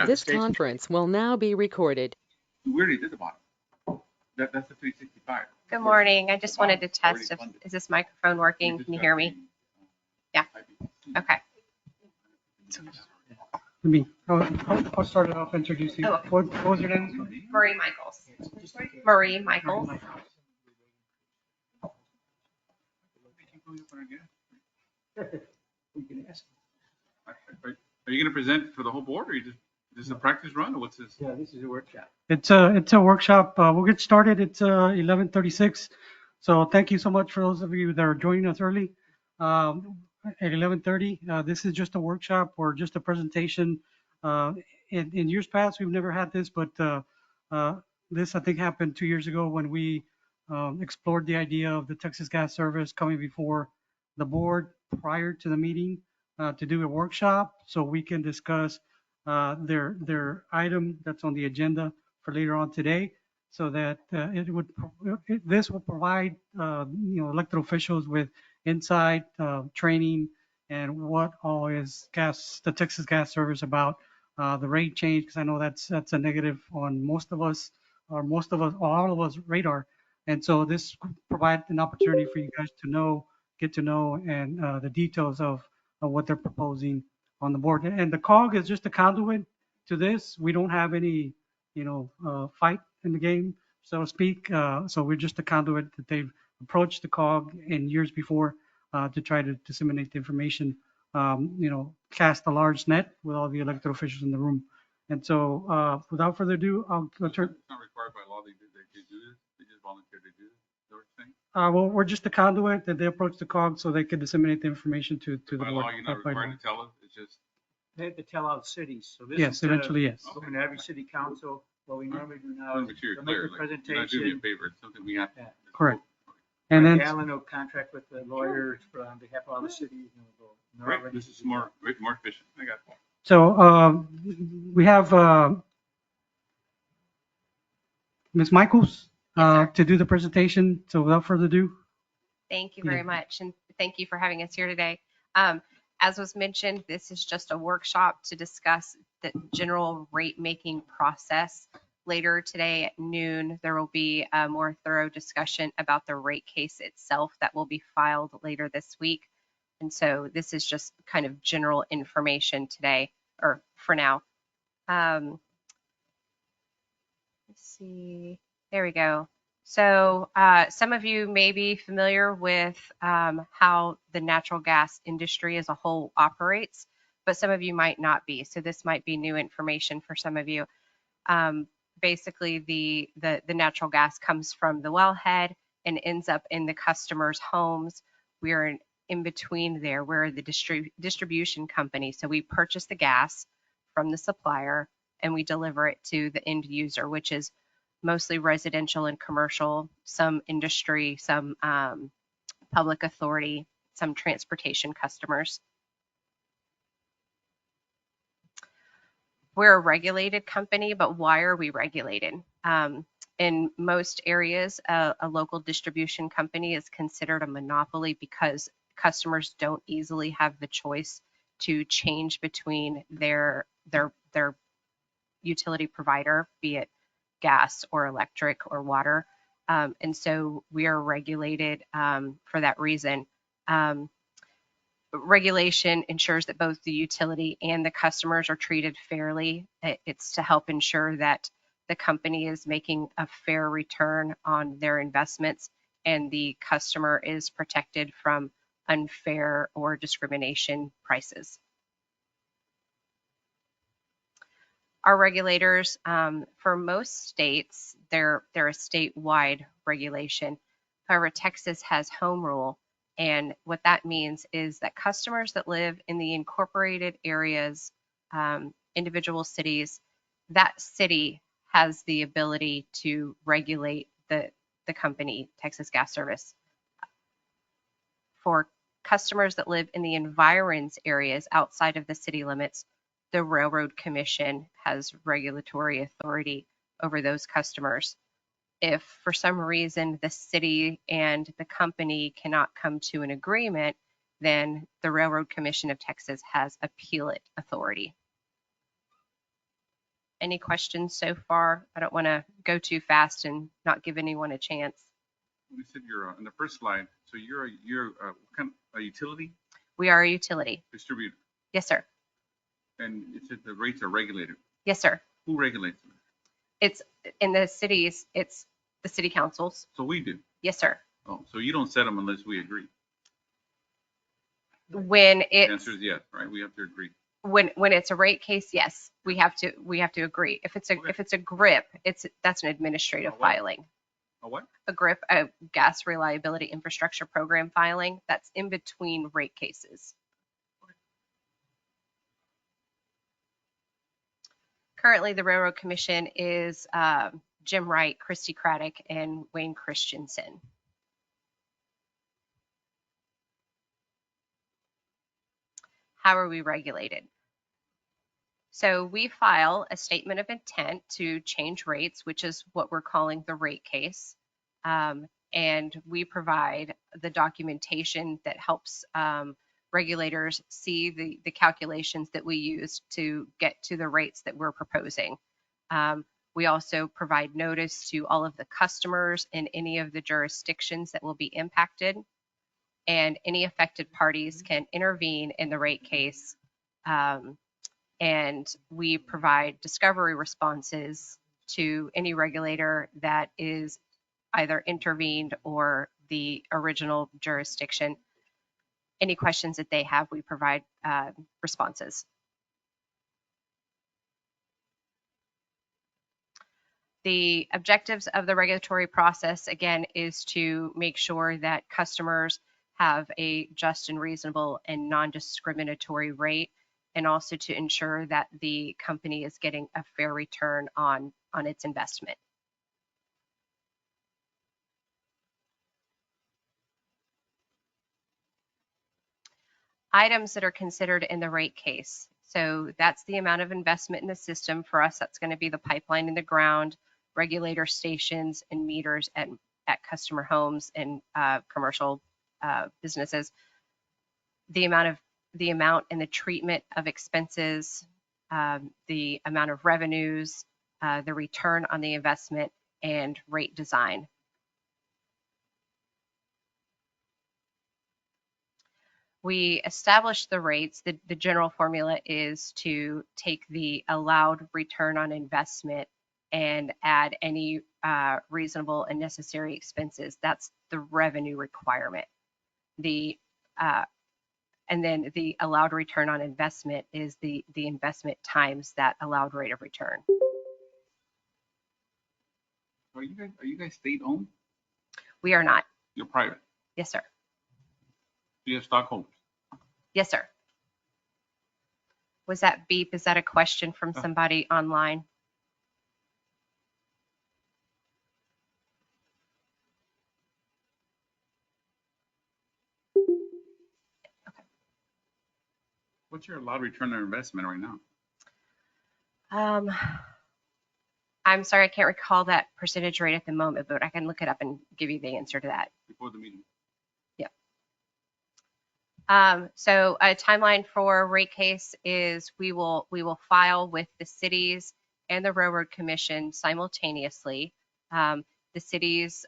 This conference will now be recorded. We already did the bottom. That's the 365. Good morning. I just wanted to test if, is this microphone working? Can you hear me? Yeah. Okay. I'll start it off introducing. Oh, okay. What was your name? Marie Michaels. Marie Michaels. Are you going to present for the whole board, or you just this is a practice run, or what's this? Yeah, this is a workshop. It's a workshop. We'll get started. It's 11:36. So thank you so much for those of you that are joining us early. At 11:30, this is just a workshop or just a presentation. In years past, we've never had this, but this I think happened 2 years ago when we explored the idea of the Texas Gas Service coming before the board prior to the meeting to do a workshop so we can discuss their item that's on the agenda for later on today, so that this will provide elected officials with insight, training, and what all is the Texas Gas Service about the rate change, because I know that's a negative on most of us, or all of us radar. And so this provides an opportunity for you guys to get to know, and the details of what they're proposing on the board. And the COG is just a conduit to this. We don't have any, fight in the game, so to speak. So we're just a conduit that they've approached the COG in years before to try to disseminate the information, cast a large net with all the elected officials in the room. And so without further ado, I'll turn. It's not required by law. They do this. They just volunteer to do this. Is that what you're saying? Well, we're just a conduit that they approach the COG so they can disseminate the information to the By board. law, you're not required to tell us. It's just. They have to tell out cities, so this Yes, is eventually, yes. open to every city council. What we normally do now But is you're they'll clear. make a Like, you're not doing me a presentation. favor. It's something we have to. Yeah. Correct. And then, Alan will contract with the lawyers on behalf of all the cities. And we'll go. Right. This is more efficient. I got it. so we have Ms. Michaels Yes, to do the presentation. So without further ado. Thank you very Yeah. much. And thank you for having us here today. As was mentioned, this is just a workshop to discuss the general rate making process. Later today at noon, there will be a more thorough discussion about the rate case itself that will be filed later this week. And so this is just kind of general information today, or for now. Let's see, there we go. So some of you may be familiar with how the natural gas industry as a whole operates, but some of you might not be. So this might be new information for some of you. Basically, the natural gas comes from the wellhead and ends up in the customer's homes. We're in between there. We're the distribution company. So we purchase the gas from the supplier and we deliver it to the end user, which is mostly residential and commercial, some industry, some public authority, some transportation customers. We're a regulated company, but why are we regulated? In most areas, a local distribution company is considered a monopoly because customers don't easily have the choice to change between their utility provider, be it gas or electric or water. And so we are regulated for that reason. Regulation ensures that both the utility and the customers are treated fairly. It's to help ensure that the company is making a fair return on their investments and the customer is protected from unfair or discrimination prices. Our regulators, for most states, they're a statewide regulation. However, Texas has home rule. And what that means is that customers that live in the incorporated areas, individual cities, that city has the ability to regulate the company, Texas Gas Service. For customers that live in the environs areas outside of the city limits, the Railroad Commission has regulatory authority over those customers. If for some reason the city and the company cannot come to an agreement, then the Railroad Commission of Texas has appellate authority. Any questions so far? I don't want to go too fast and not give anyone a chance. You said you're on the first slide, so you're what kind of a utility We are a utility. distributor, Yes, sir. and it said the rates are regulated. Yes, sir. Who regulates them? It's in the cities, it's the city councils. So we do. Yes, sir. Oh, so you don't set them unless we agree. When The it's answer is yes, right? We have to agree. when it's a rate case, yes, we have to agree. If it's a Okay. if it's a GRIP, that's an administrative A what? filing. A what? A GRIP, a gas reliability infrastructure program filing, that's in between rate cases. Currently, the Railroad Commission is Jim Wright, Christy Craddock, and Wayne Christensen. How are we regulated? So we file a statement of intent to change rates, which is what we're calling the rate case. And we provide the documentation that helps regulators see the calculations that we use to get to the rates that we're proposing. We also provide notice to all of the customers in any of the jurisdictions that will be impacted, and any affected parties can intervene in the rate case. And we provide discovery responses to any regulator that is either intervened or the original jurisdiction. Any questions that they have, we provide responses. The objectives of the regulatory process, again, is to make sure that customers have a just and reasonable and non-discriminatory rate, and also to ensure that the company is getting a fair return on its investment. Items that are considered in the rate case. So that's the amount of investment in the system. For us, that's going to be the pipeline in the ground, regulator stations, and meters at customer homes and commercial businesses. The amount and the treatment of expenses, the amount of revenues, the return on the investment, and rate design. We established the rates. The general formula is to take the allowed return on investment and add any reasonable and necessary expenses. That's the revenue requirement. And then the allowed return on investment is the investment times that allowed rate of return. Are you guys state owned? We are not. You're private. Yes, sir. You have stockholders. Yes, sir. Was that beep? Is that a question from somebody online? What's your allowed return on investment right now? I'm sorry, I can't recall that percentage rate at the moment, but I can look it up and give you the answer to that. Before the meeting. Yep. So a timeline for rate case is we will file with the cities and the Railroad Commission simultaneously. The cities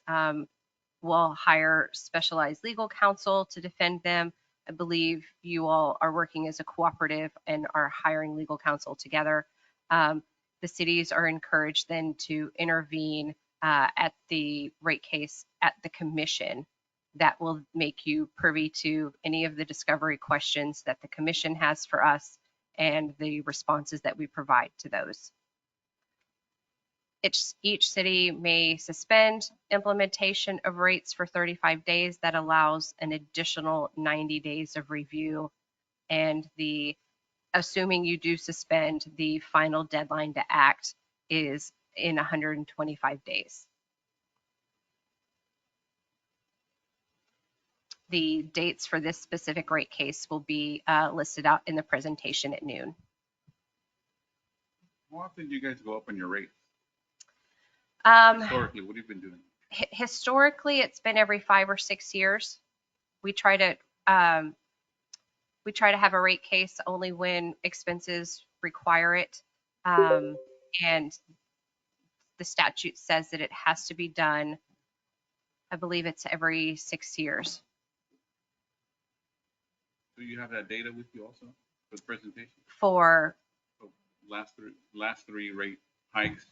will hire specialized legal counsel to defend them. I believe you all are working as a cooperative and are hiring legal counsel together. The cities are encouraged then to intervene at the rate case at the commission. That will make you privy to any of the discovery questions that the commission has for us and the responses that we provide to those. Each city may suspend implementation of rates for 35 days. That allows an additional 90 days of review. And assuming you do suspend, the final deadline to act is in 125 days. The dates for this specific rate case will be listed out in the presentation at noon. How often do you guys go up on your rates? Historically, what have you been doing? Historically, it's been every 5 or 6 years. We try to have a rate case only when expenses require it. And the statute says that it has to be done, I believe it's every 6 years. Do you have that data with you also for the presentation? For, So last three rate hikes,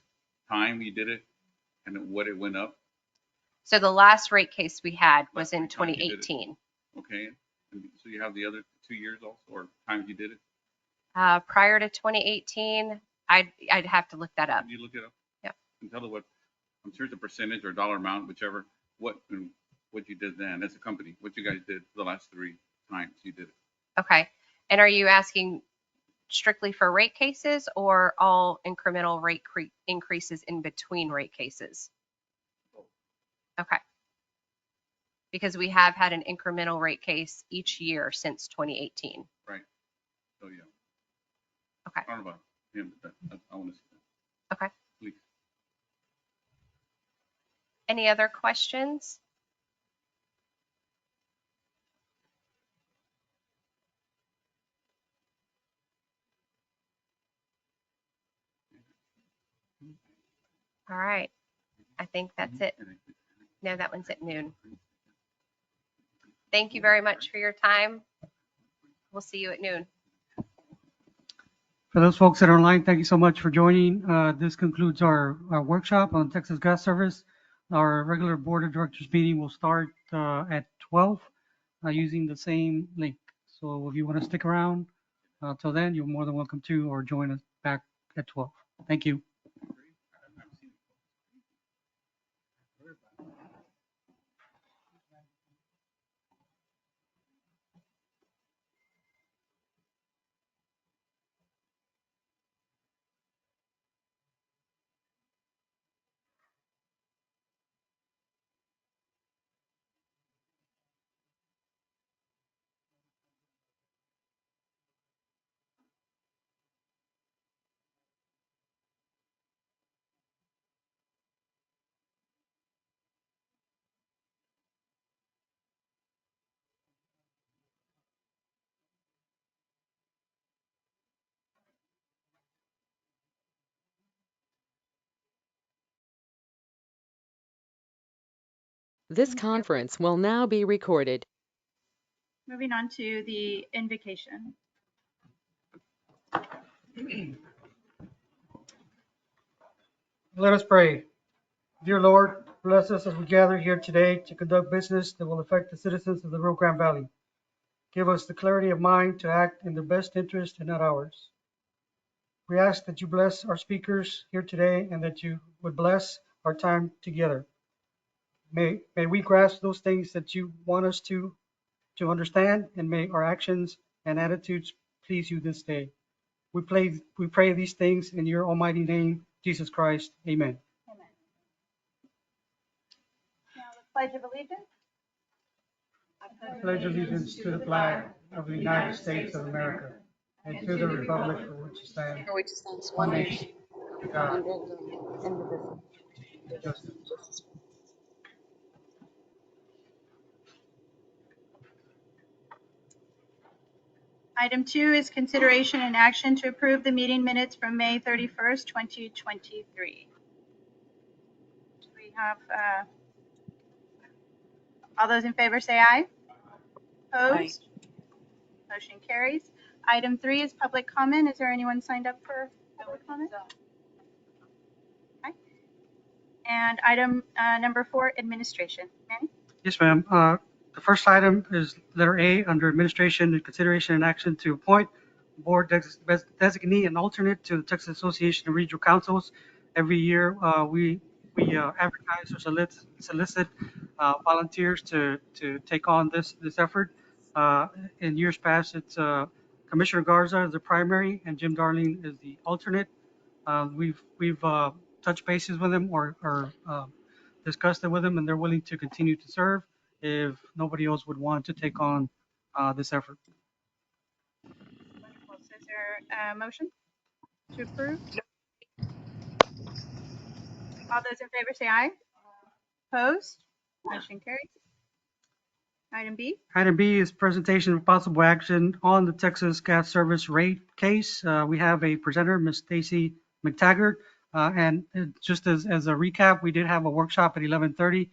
time you did it, and then what it went up. so the last rate case we had was in Last time you did it. 2018. Okay. And so you have the other 2 years also, or times you did it? Prior to 2018, I'd have to look that up. Can you look it up? Yep. And tell her what, I'm sure it's a percentage or dollar amount, whichever, what you did then as a company, what you guys did the last 3 times you did it. Okay. And are you asking strictly for rate cases or all incremental rate increases in between rate cases? Okay. Because we have had an incremental rate case each year since 2018. Right. So, yeah. Okay. I don't know about him, but I want to see that. Okay. Please. Any other questions? All right. I think that's it. No, that one's at noon. Thank you very much for your time. We'll see you at noon. For those folks that are online, thank you so much for joining. This concludes our workshop on Texas Gas Service. Our regular Board of Directors meeting will start at 12 using the same link. So if you want to stick around till then, you're more than welcome to, or join us back at 12. Thank you. This conference will now be recorded. Moving on to the invocation. Let us pray. Dear Lord, bless us as we gather here today to conduct business that will affect the citizens of the Rio Grande Valley. Give us the clarity of mind to act in their best interest and not ours. We ask that you bless our speakers here today and that you would bless our time together. May we grasp those things that you want us to understand, and may our actions and attitudes please you this day. We pray these things in your almighty name, Jesus Christ. Amen. Amen. Now the Pledge of Allegiance. I pledge allegiance to the flag of the United States of America and to the republic for which it stands, one nation, under God, indivisible, with justice. Item 2 is consideration and action to approve the meeting minutes from May 31st, 2023. We have, all those in favor say aye. Opposed? Motion carries. Item 3 is public comment. Is there anyone signed up for public comment? Okay. And item number 4, administration. Manny? Yes, ma'am. The first item is letter A under administration and consideration and action to appoint board designee and alternate to the Texas Association of Regional Councils. Every year, we advertise or solicit volunteers to take on this effort. In years past, it's Commissioner Garza is the primary and Jim Darling is the alternate. We've touched bases with them or discussed it with them, and they're willing to continue to serve if nobody else would want to take on this effort. Wonderful. So is there a motion to approve? All those in favor say aye. Opposed? Motion carries. Item B. Item B is presentation of possible action on the Texas Gas Service rate case. We have a presenter, Ms. Stacy McTaggart. And just as a recap, we did have a workshop at 11:30.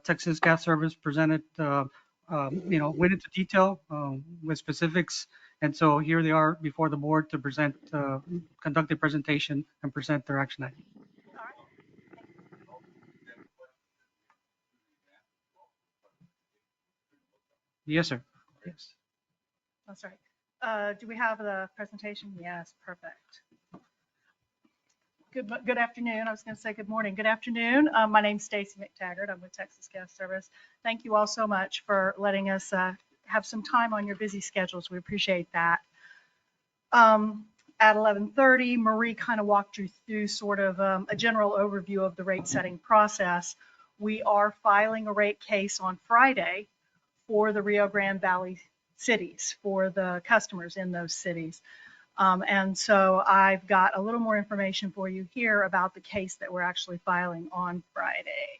Texas Gas Service presented, went into detail with specifics. And so here they are before the board to present, conduct a presentation and present their action item. Yes, sir. Yes. That's right. Do we have the presentation? Yes, perfect. Good afternoon. I was going to say good morning. Good afternoon. My name's Stacy McTaggart. I'm with Texas Gas Service. Thank you all so much for letting us have some time on your busy schedules. We appreciate that. At 11:30, Marie kind of walked you through sort of a general overview of the rate setting process. We are filing a rate case on Friday for the Rio Grande Valley cities, for the customers in those cities. And so I've got a little more information for you here about the case that we're actually filing on Friday.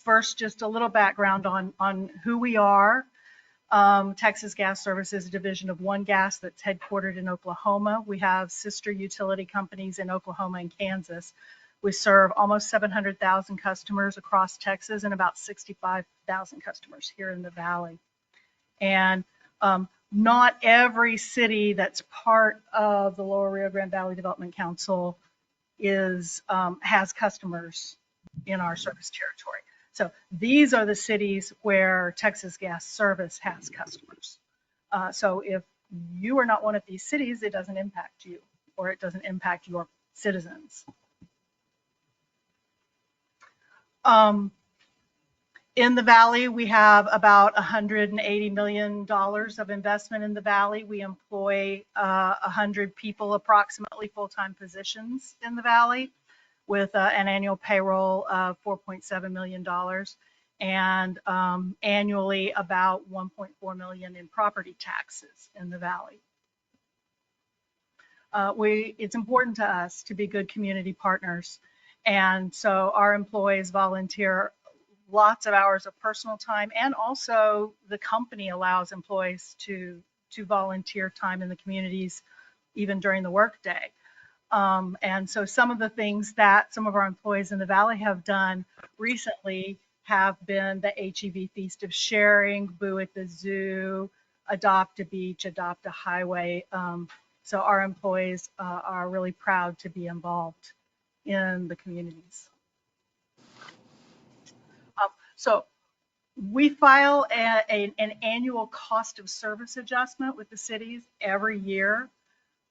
First, just a little background on who we are. Texas Gas Service is a division of One Gas that's headquartered in Oklahoma. We have sister utility companies in Oklahoma and Kansas. We serve almost 700,000 customers across Texas and about 65,000 customers here in the Valley. And not every city that's part of the Lower Rio Grande Valley Development Council has customers in our service territory. So these are the cities where Texas Gas Service has customers. So if you are not one of these cities, it doesn't impact you, or it doesn't impact your citizens. In the Valley, we have about $180 million of investment in the Valley. We employ 100 people, approximately full-time positions in the Valley, with an annual payroll of $4.7 million and annually about $1.4 million in property taxes in the Valley. It's important to us to be good community partners. And so our employees volunteer lots of hours of personal time, and also the company allows employees to volunteer time in the communities even during the workday. And so some of the things that some of our employees in the Valley have done recently have been the HEV Feast of Sharing, Boo at the Zoo, Adopt a Beach, Adopt a Highway. So our employees are really proud to be involved in the communities. So we file an annual cost of service adjustment with the cities every year.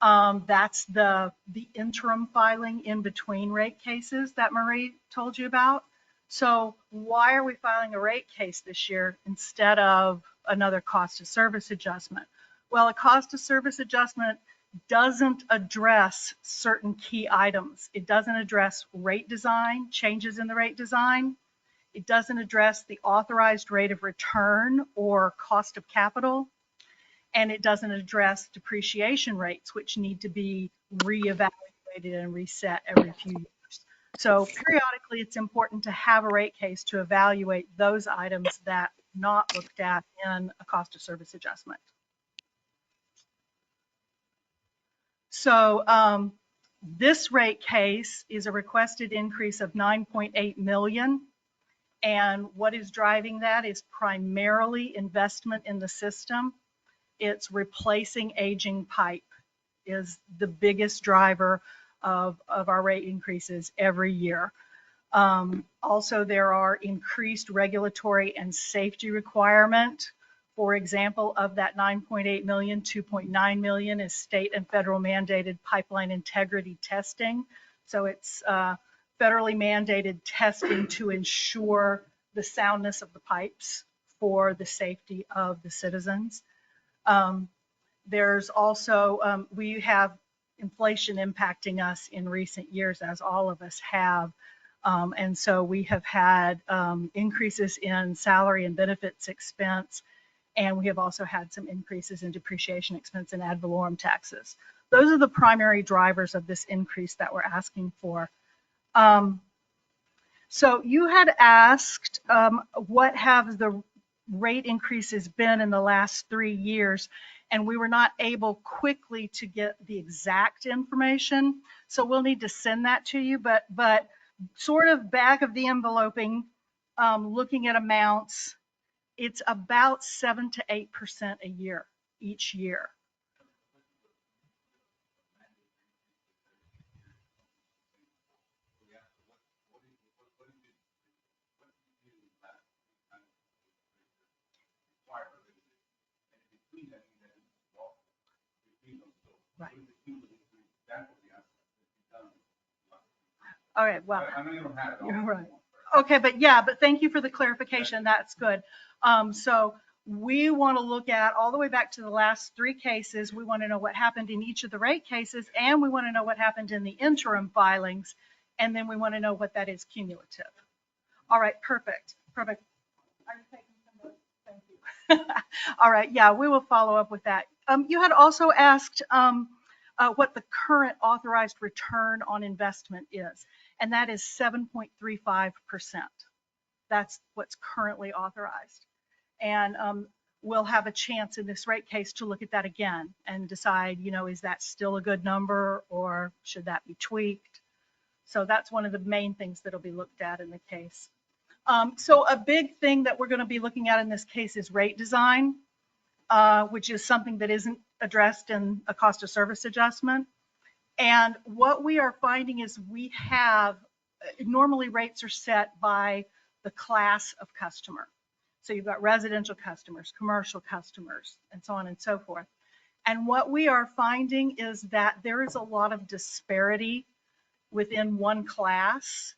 That's the interim filing in between rate cases that Marie told you about. So why are we filing a rate case this year instead of another cost of service adjustment? Well, a cost of service adjustment doesn't address certain key items. It doesn't address rate design, changes in the rate design. It doesn't address the authorized rate of return or cost of capital. And it doesn't address depreciation rates, which need to be reevaluated and reset every few years. So periodically, it's important to have a rate case to evaluate those items that are not looked at in a cost of service adjustment. So this rate case is a requested increase of $9.8 million. And what is driving that is primarily investment in the system. It's replacing aging pipe is the biggest driver of our rate increases every year. Also, there are increased regulatory and safety requirement. For example, of that 9.8 million, 2.9 million is state and federal mandated pipeline integrity testing. So it's federally mandated testing to ensure the soundness of the pipes for the safety of the citizens. There's also, we have inflation impacting us in recent years, as all of us have. And so we have had increases in salary and benefits expense, and we have also had some increases in depreciation expense and ad valorem taxes. Those are the primary drivers of this increase that we're asking for. So you had asked what have the rate increases been in the last 3 years, and we were not able quickly to get the exact information. So we'll need to send that to you, but sort of back of the enveloping, looking at amounts, it's about 7 to 8% a year, each year. Right. All right, well, I know you don't have it all. you're right. Okay, but thank you for the clarification. That's good. So we want to look at all the way back to the last 3 cases. We want to know what happened in each of the rate cases, and we want to know what happened in the interim filings, and then we want to know what that is cumulative. All right, perfect. Are you taking some notes? Thank you. All right, yeah, we will follow up with that. You had also asked what the current authorized return on investment is, and that is 7.35%. That's what's currently authorized. And we'll have a chance in this rate case to look at that again and decide, is that still a good number or should that be tweaked? So that's one of the main things that'll be looked at in the case. So a big thing that we're going to be looking at in this case is rate design, which is something that isn't addressed in a cost of service adjustment. And what we are finding is we have, normally rates are set by the class of customer. So you've got residential customers, commercial customers, and so on and so forth. And what we are finding is that there is a lot of disparity within one class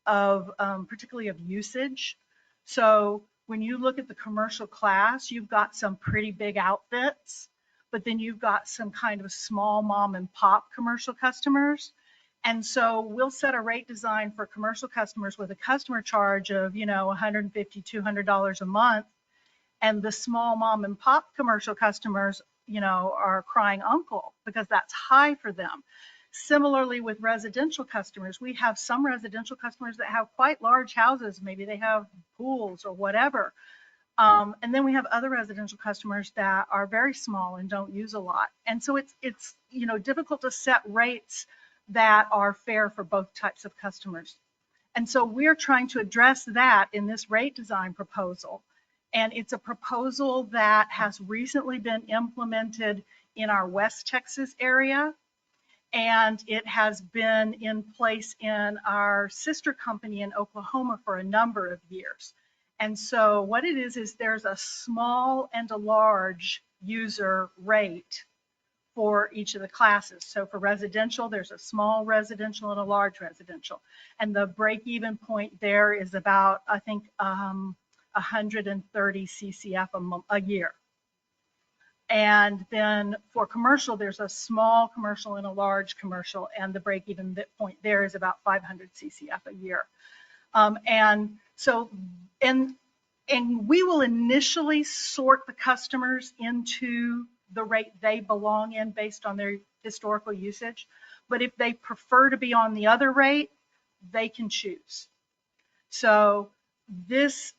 of, particularly of usage. So when you look at the commercial class, you've got some pretty big outfits, but then you've got some kind of small mom and pop commercial customers. And so we'll set a rate design for commercial customers with a customer charge of, $150, $200 a month. And the small mom and pop commercial customers, are crying uncle because that's high for them. Similarly with residential customers, we have some residential customers that have quite large houses. Maybe they have pools or whatever. And then we have other residential customers that are very small and don't use a lot. And so it's difficult to set rates that are fair for both types of customers. And so we're trying to address that in this rate design proposal. And it's a proposal that has recently been implemented in our West Texas area. And it has been in place in our sister company in Oklahoma for a number of years. And so what it is there's a small and a large user rate for each of the classes. So for residential, there's a small residential and a large residential. And the break-even point there is about, I think, 130 CCF a year. And then for commercial, there's a small commercial and a large commercial, and the break-even point there is about 500 CCF a year. And we will initially sort the customers into the rate they belong in based on their historical usage. But if they prefer to be on the other rate, they can choose. So this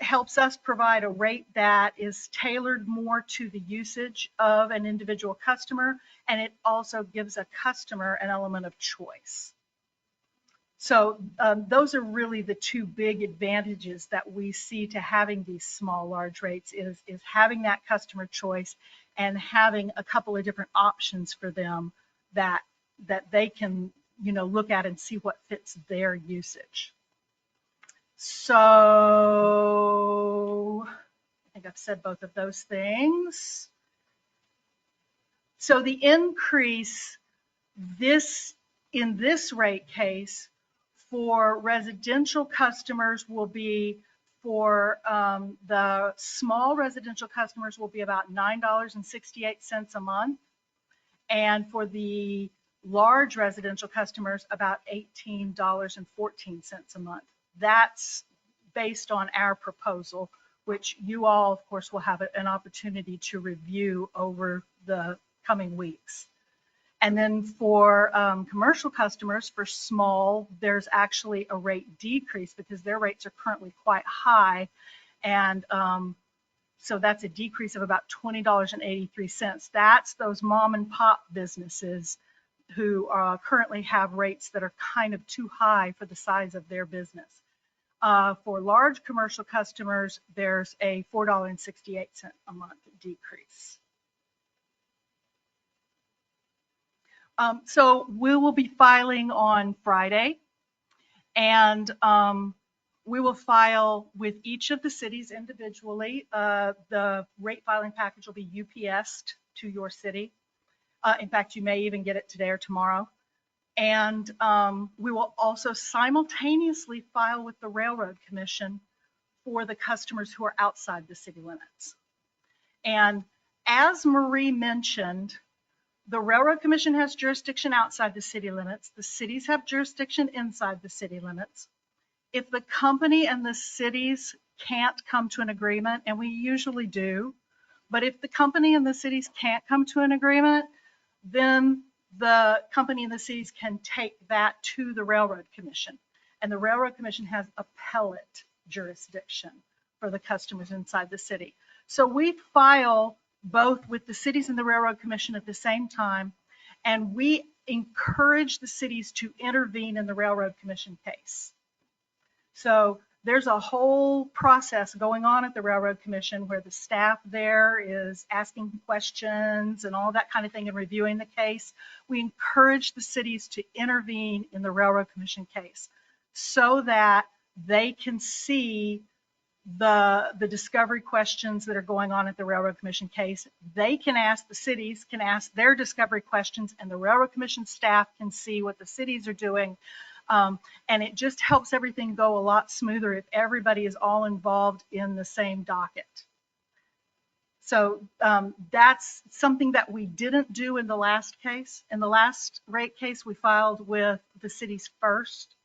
helps us provide a rate that is tailored more to the usage of an individual customer, and it also gives a customer an element of choice. So those are really the 2 big advantages that we see to having these small, large rates is having that customer choice and having a couple of different options for them that they can, look at and see what fits their usage. So I think I've said both of those things. So the increase in this rate case for residential customers will be, for the small residential customers will be about $9.68 a month. And for the large residential customers, about $18.14 a month. That's based on our proposal, which you all, of course, will have an opportunity to review over the coming weeks. And then for commercial customers, for small, there's actually a rate decrease because their rates are currently quite high. And So that's a decrease of about $20.83. That's those mom and pop businesses who currently have rates that are kind of too high for the size of their business. For large commercial customers, there's a $4.68 a month decrease. So we will be filing on Friday, and we will file with each of the cities individually. The rate filing package will be UPS'd to your city. In fact, you may even get it today or tomorrow. And we will also simultaneously file with the Railroad Commission for the customers who are outside the city limits. And as Marie mentioned, the Railroad Commission has jurisdiction outside the city limits. The cities have jurisdiction inside the city limits. If the company and the cities can't come to an agreement, and we usually do, but if the company and the cities can't come to an agreement, then the company and the cities can take that to the Railroad Commission. And the Railroad Commission has appellate jurisdiction for the customers inside the city. So we file both with the cities and the Railroad Commission at the same time, and we encourage the cities to intervene in the Railroad Commission case. So there's a whole process going on at the Railroad Commission where the staff there is asking questions and all that kind of thing and reviewing the case. We encourage the cities to intervene in the Railroad Commission case so that they can see the discovery questions that are going on at the Railroad Commission case. They can ask, the cities can ask their discovery questions, and the Railroad Commission staff can see what the cities are doing. And it just helps everything go a lot smoother if everybody is all involved in the same docket. So that's something that we didn't do in the last case. In the last rate case, we filed with the cities first,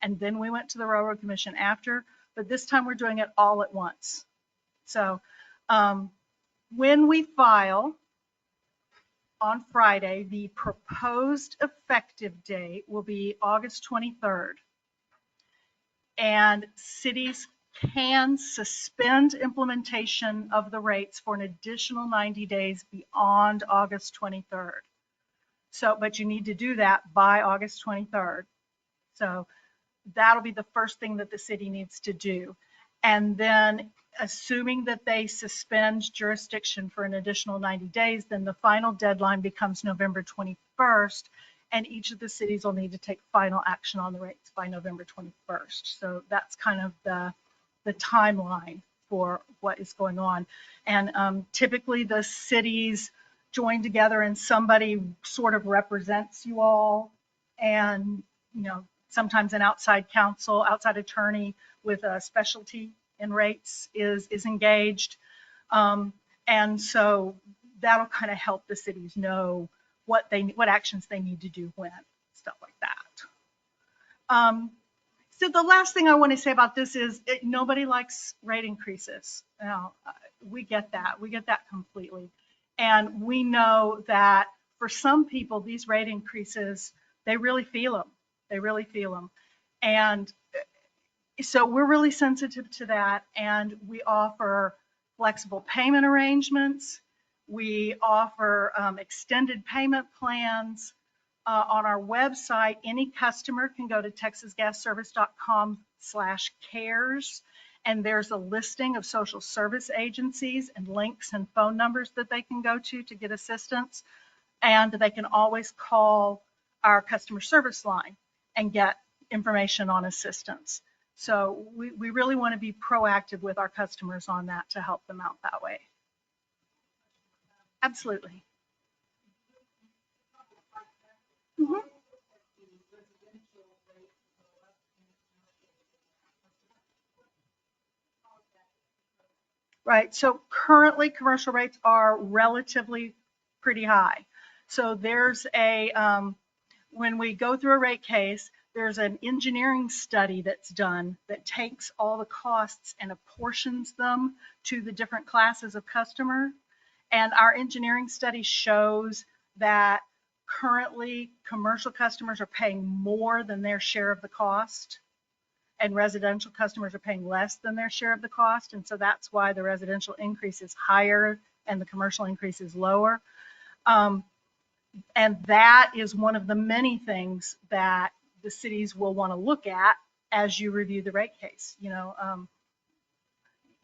and then we went to the Railroad Commission after. But this time we're doing it all at once. So when we file on Friday, the proposed effective date will be August 23rd. And cities can suspend implementation of the rates for an additional 90 days beyond August 23rd. So, but you need to do that by August 23rd. So that'll be the first thing that the city needs to do. And then assuming that they suspend jurisdiction for an additional 90 days, then the final deadline becomes November 21st, and each of the cities will need to take final action on the rates by November 21st. So that's kind of the timeline for what is going on. And typically the cities join together and somebody sort of represents you all, and sometimes an outside counsel, outside attorney with a specialty in rates is engaged. And so that'll kind of help the cities know what actions they need to do when, stuff like that. So the last thing I want to say about this is nobody likes rate increases. We get that. We get that completely. And we know that for some people, these rate increases, they really feel them. They really feel them. And so we're really sensitive to that. And we offer flexible payment arrangements. We offer extended payment plans. On our website, any customer can go to texasgasservice.com/cares, and there's a listing of social service agencies and links and phone numbers that they can go to get assistance. And they can always call our customer service line and get information on assistance. So we really want to be proactive with our customers on that to help them out that way. Absolutely. Mm-hmm. Right. So currently commercial rates are relatively pretty high. So there's when we go through a rate case, there's an engineering study that's done that takes all the costs and apportions them to the different classes of customer. And our engineering study shows that currently commercial customers are paying more than their share of the cost. and residential customers are paying less than their share of the cost. And so that's why the residential increase is higher and the commercial increase is lower. And that is one of the many things that the cities will want to look at as you review the rate case.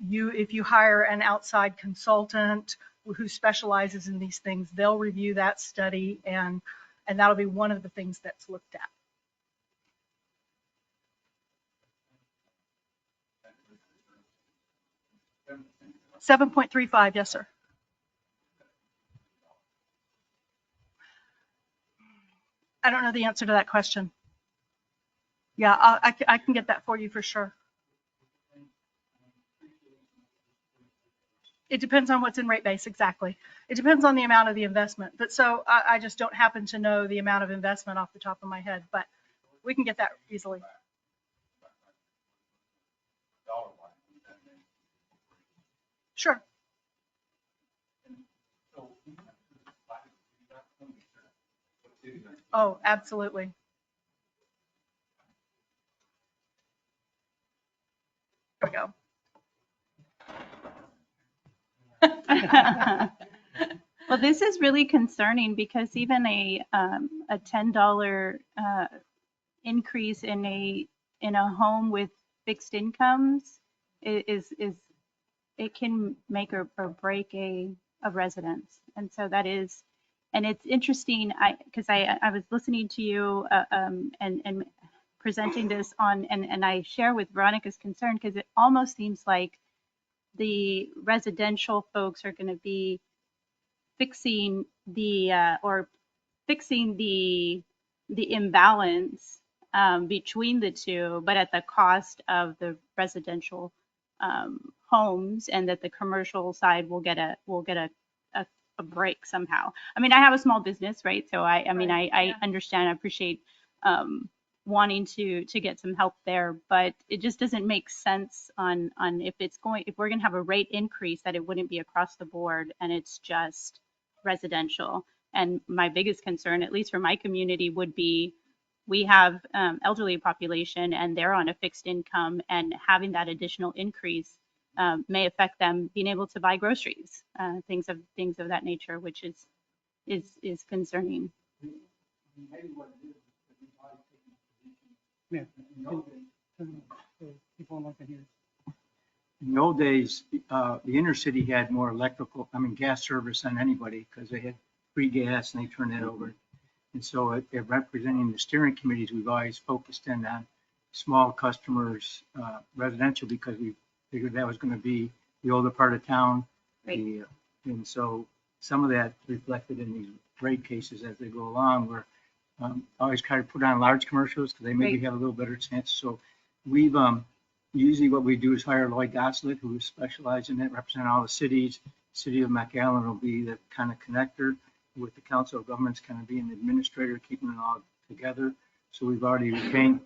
If you hire an outside consultant who specializes in these things, they'll review that study, and that'll be one of the things that's looked at. 7.35, yes, sir. I don't know the answer to that question. Yeah, I can get that for you for sure. It depends on what's in rate base, exactly. It depends on the amount of the investment. But so I just don't happen to know the amount of investment off the top of my head, but we can get that easily. Sure. Oh, absolutely. There we go. Well, this is really concerning because even a $10 increase in a home with fixed incomes is it can make or break a residence. And so that is, and it's interesting because I was listening to you and presenting this on, and I share with Veronica's concern because it almost seems like the residential folks are going to be fixing the imbalance between the two, but at the cost of the residential homes, and that the commercial side will get a break somehow. I mean, I have a small business, right? So I understand, I appreciate wanting to get some help there, but it just doesn't make sense on if we're going to have a rate increase, that it wouldn't be across the board and it's just residential. And my biggest concern, at least for my community, would be we have elderly population and they're on a fixed income, and having that additional increase may affect them being able to buy groceries, things of that nature, which is concerning. Yeah. People like to hear. In the old days, the inner city had more gas service than anybody because they had free gas and they turned that over. And so representing the steering committees, we've always focused in on small customers, residential, because we figured that was going to be the older part of town. Right. And so some of that reflected in these rate cases as they go along, where always try to put on large commercials because they maybe have a little better chance. So we've usually what we do is hire Lloyd Goslet, who is specialized in that, represent all the cities. City of McAllen will be the kind of connector, with the Council of Governments kind of being the administrator, keeping it all together. So we've already retained,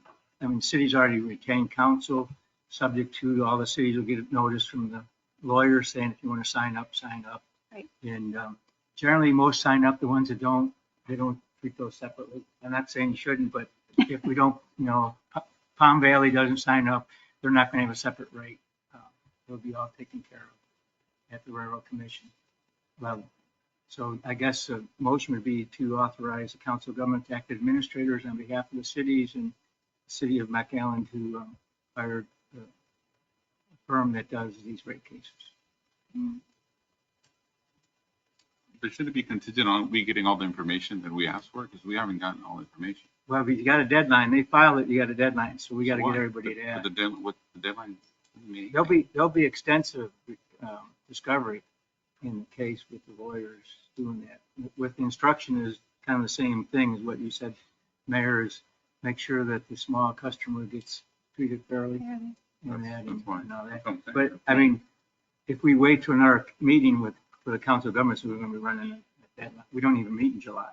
cities already retained counsel, subject to all the cities will get a notice from the lawyer saying, if you want to sign up, sign up. Right. And generally most sign up. The ones that don't, they don't treat those separately. I'm not saying you shouldn't, but if we don't, Palm Valley doesn't sign up, they're not going to have a separate rate. It'll be all taken care of at the Railroad Commission level. So I guess a motion would be to authorize the Council of Government to act as administrators on behalf of the cities and the City of McAllen to hire a firm that does these rate cases. But should it be contingent on we getting all the information that we asked for? Because we haven't gotten all the information. Well, if you got a deadline, they file it, you got a deadline, so we got to So get everybody to what? act. What the deadline? There'll be extensive discovery in the case with the lawyers doing that. With the instruction is kind of the same thing as what you said, Mayor, is make sure that the small customer gets treated fairly. And all that. But I mean, if we wait to another meeting for the Council of Governments, we're going to be running at that. We don't even meet in July.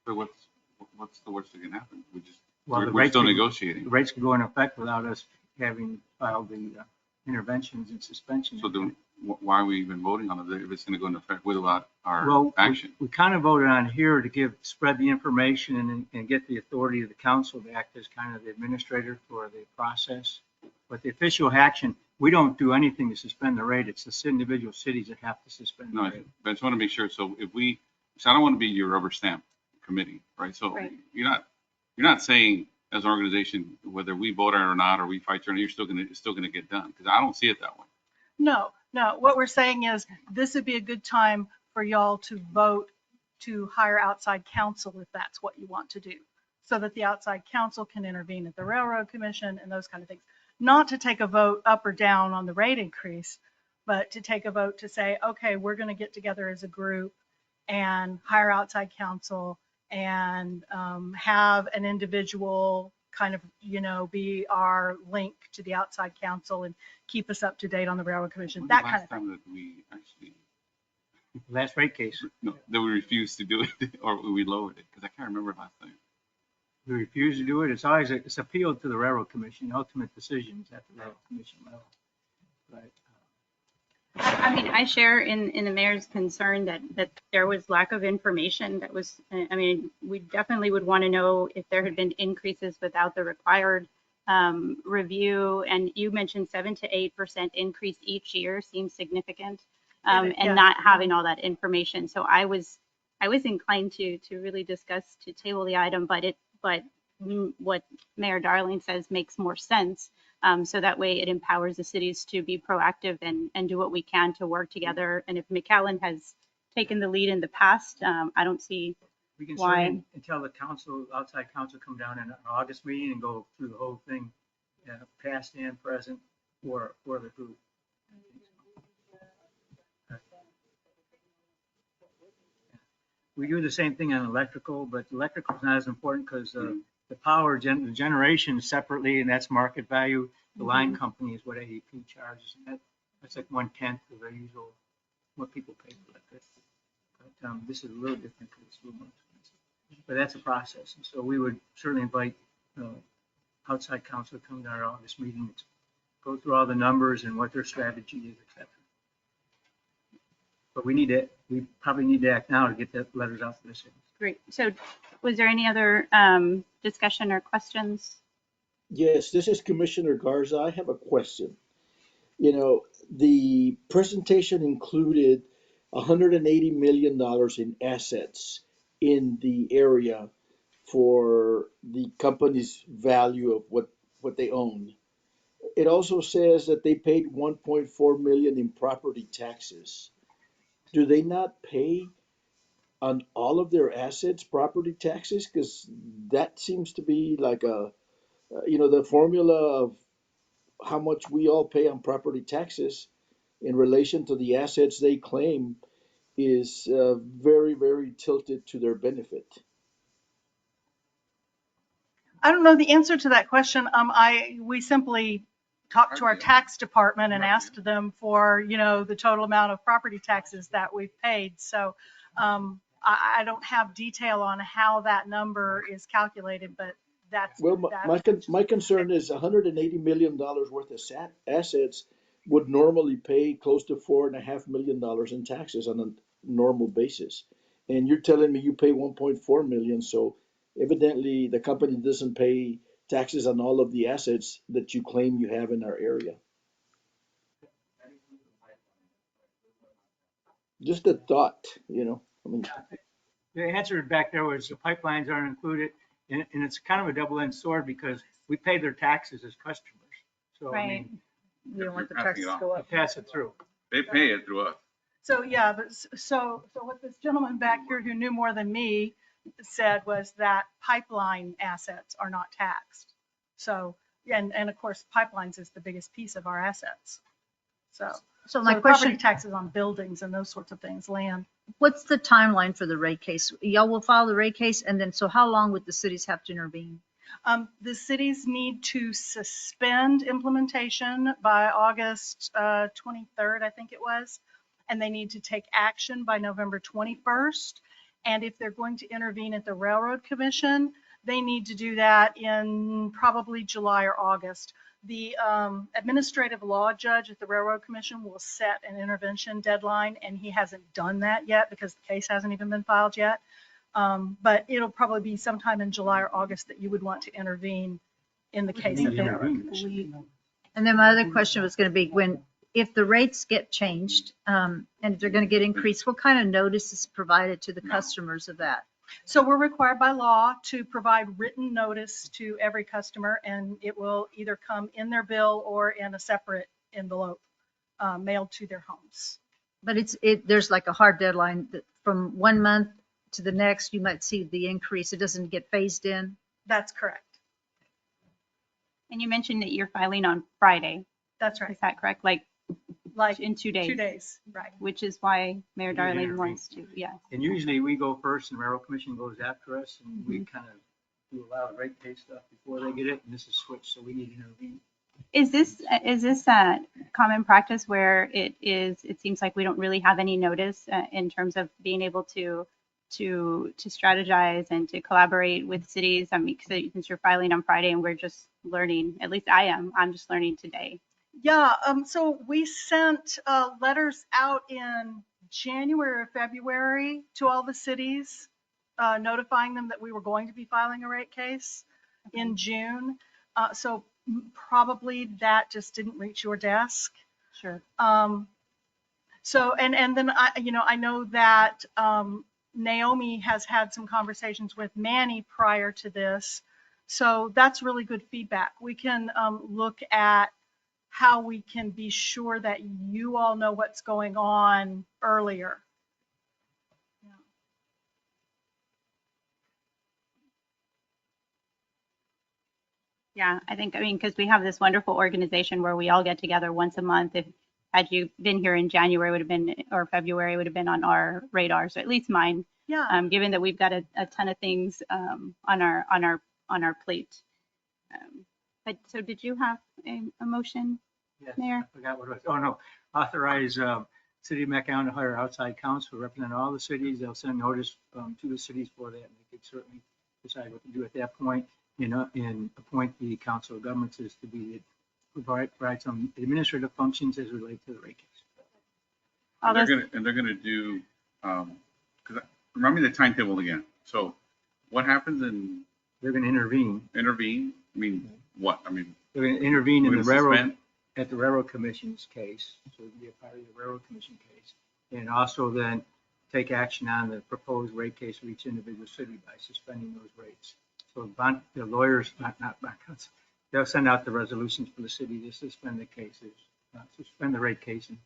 But what's the worst that can happen? We're still negotiating. The rates could go in effect without us having filed the interventions and suspensions. So why are we even voting on it if it's going to go into effect without our Well, action? we kind of voted on here to spread the information and get the authority of the council to act as kind of the administrator for the process. But the official action, we don't do anything to suspend the rate. It's the individual cities that have to suspend the No, rate. but I just want to make sure. So so I don't want to be your rubber stamp committee, right? So Right. you're not saying as an organization, whether we vote on it or not, or we fight or not, you're still going to get done. Because I don't see it that way. No, what we're saying is this would be a good time for y'all to vote to hire outside counsel if that's what you want to do, so that the outside counsel can intervene at the Railroad Commission and those kind of things. Not to take a vote up or down on the rate increase, but to take a vote to say, okay, we're going to get together as a group and hire outside counsel and have an individual kind of, be our link to the outside counsel and keep us up to date on the Railroad Commission, When's that the kind last of thing. time that we actually Last rate case, that we refused to do it or we lowered it? Because I can't remember last time. we refuse to do it. It's always, it's appealed to the Railroad Commission, ultimate decisions at the Railroad Commission level. But I mean, I share in the mayor's concern that there was lack of information that was, I mean, we definitely would want to know if there had been increases without the required review. And you mentioned 7 to 8% increase each year seems significant, Yeah. and not having all that information. So I was inclined to really discuss, to table the item, but what Mayor Darling says makes more sense. So that way it empowers the cities to be proactive and do what we can to work together. And if McAllen has taken the lead in the past, I don't see we can why. certainly until the council, outside council come down in our August meeting and go through the whole thing, past and present for the group. We do the same thing on electrical, but electrical is not as important because the power generation separately, and that's market value. The line company is what AEP charges. And that's like 1/10 of the usual, what people pay for electric. But this is a little different because it's a little more expensive. But that's a process. And so we would certainly invite outside counsel to come to our August meeting, go through all the numbers and what their strategy is, et cetera. But we probably need to act now to get the letters out to the cities. Great. So was there any other discussion or questions? Yes, this is Commissioner Garza. I have a question. The presentation included $180 million in assets in the area for the company's value of what they own. It also says that they paid 1.4 million in property taxes. Do they not pay on all of their assets property taxes? Because that seems to be like the formula of how much we all pay on property taxes in relation to the assets they claim is very, very tilted to their benefit. I don't know the answer to that question. We simply talked to our tax department and asked them for, the total amount of property taxes that we've paid. So I don't have detail on how that number is calculated, but that's. Well, my concern is $180 million worth of assets would normally pay close to $4.5 million in taxes on a normal basis. And you're telling me you pay 1.4 million, so evidently the company doesn't pay taxes on all of the assets that you claim you have in our area. Just a thought, I mean, The answer back there was the pipelines aren't included, and it's kind of a double-edged sword because we pay their taxes as customers. So, I mean, We don't want the You're passing taxes it to on. go we up. pass it through. They pay it through us. So, yeah, but so what this gentleman back here who knew more than me said was that pipeline assets are not taxed. So, and of course, pipelines is the biggest piece of our assets. So my the property question, taxes on buildings and those sorts of things, land. what's the timeline for the rate case? Y'all will file the rate case, and then, so how long would the cities have to intervene? The cities need to suspend implementation by August 23rd, I think it was, and they need to take action by November 21st. And if they're going to intervene at the Railroad Commission, they need to do that in probably July or August. The administrative law judge at the Railroad Commission will set an intervention deadline, and he hasn't done that yet because the case hasn't even been filed yet. But it'll probably be sometime in July or August that you would want to intervene in the case of the Railroad Commission. And then my other question was going to be if the rates get changed, and if they're going to get increased, what kind of notice is provided to the customers of that? So we're required by law to provide written notice to every customer, and it will either come in their bill or in a separate envelope mailed to their homes. But there's like a hard deadline that from 1 month to the next, you might see the increase. It doesn't get phased in. That's correct. And you mentioned that you're filing on Friday. That's right. Is that correct? Like in 2 days? 2 days, right. Which is why Mayor We need to Darling intervene. wants to, yeah. And usually we go first and Railroad Commission goes after us, and we kind of do a lot of rate case stuff before they get it, and this is switched, so we need to intervene. Is this a common practice where it seems like we don't really have any notice in terms of being able to strategize and to collaborate with cities? I mean, since you're filing on Friday and we're just learning, at least I'm just learning today. Yeah, so we sent letters out in January or February to all the cities, notifying them that we were going to be filing a rate case in June. So probably that just didn't reach your desk. Sure. So, and then I know that Naomi has had some conversations with Manny prior to this. So that's really good feedback. We can look at how we can be sure that you all know what's going on earlier. Yeah, I mean, because we have this wonderful organization where we all get together once a month. Had you been here in January, would have been, or February, would have been on our radar. So at least mine. Yeah. Given that we've got a ton of things on our plate. But so did you have a motion, Yes, Mayor? I forgot what it was. Oh, no. Authorize City of McAllen to hire outside counsel to represent all the cities. They'll send notice to the cities for that, and they could certainly decide what to do at that point. And appoint the council of governments to be provide some administrative functions as relate to the rate case. And they're gonna do, because remind me the timetable again. So what happens in They're going to intervene. intervene? I mean, what? I mean, They're going to intervene in we're the gonna railroad, suspend? at the Railroad Commission's case, so it'll be a part of the Railroad Commission case. And also then take action on the proposed rate case for each individual city by suspending those rates. So the lawyers, not bond counsel, they'll send out the resolutions for the city to suspend the cases, suspend the rate case and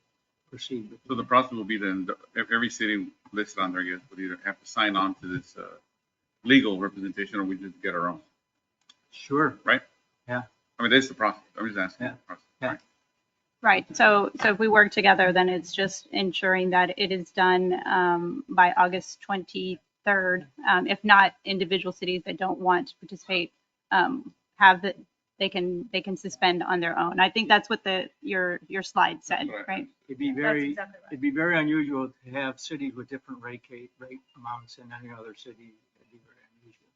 proceed with. So the process will be then, every city listed on there, I guess, would either have to sign on to this legal representation, or we just get our own, Sure. right? Yeah. I mean, that's the process. I'm just asking. Yeah. The process. Yeah. Right. Right. So if we work together, then it's just ensuring that it is done by August 23rd. If not, individual cities that don't want to participate they can suspend on their own. I think that's what your slide said, right? It'd be That's very, exactly right. it'd be very unusual to have cities with different rate amounts than any other city. It'd be very unusual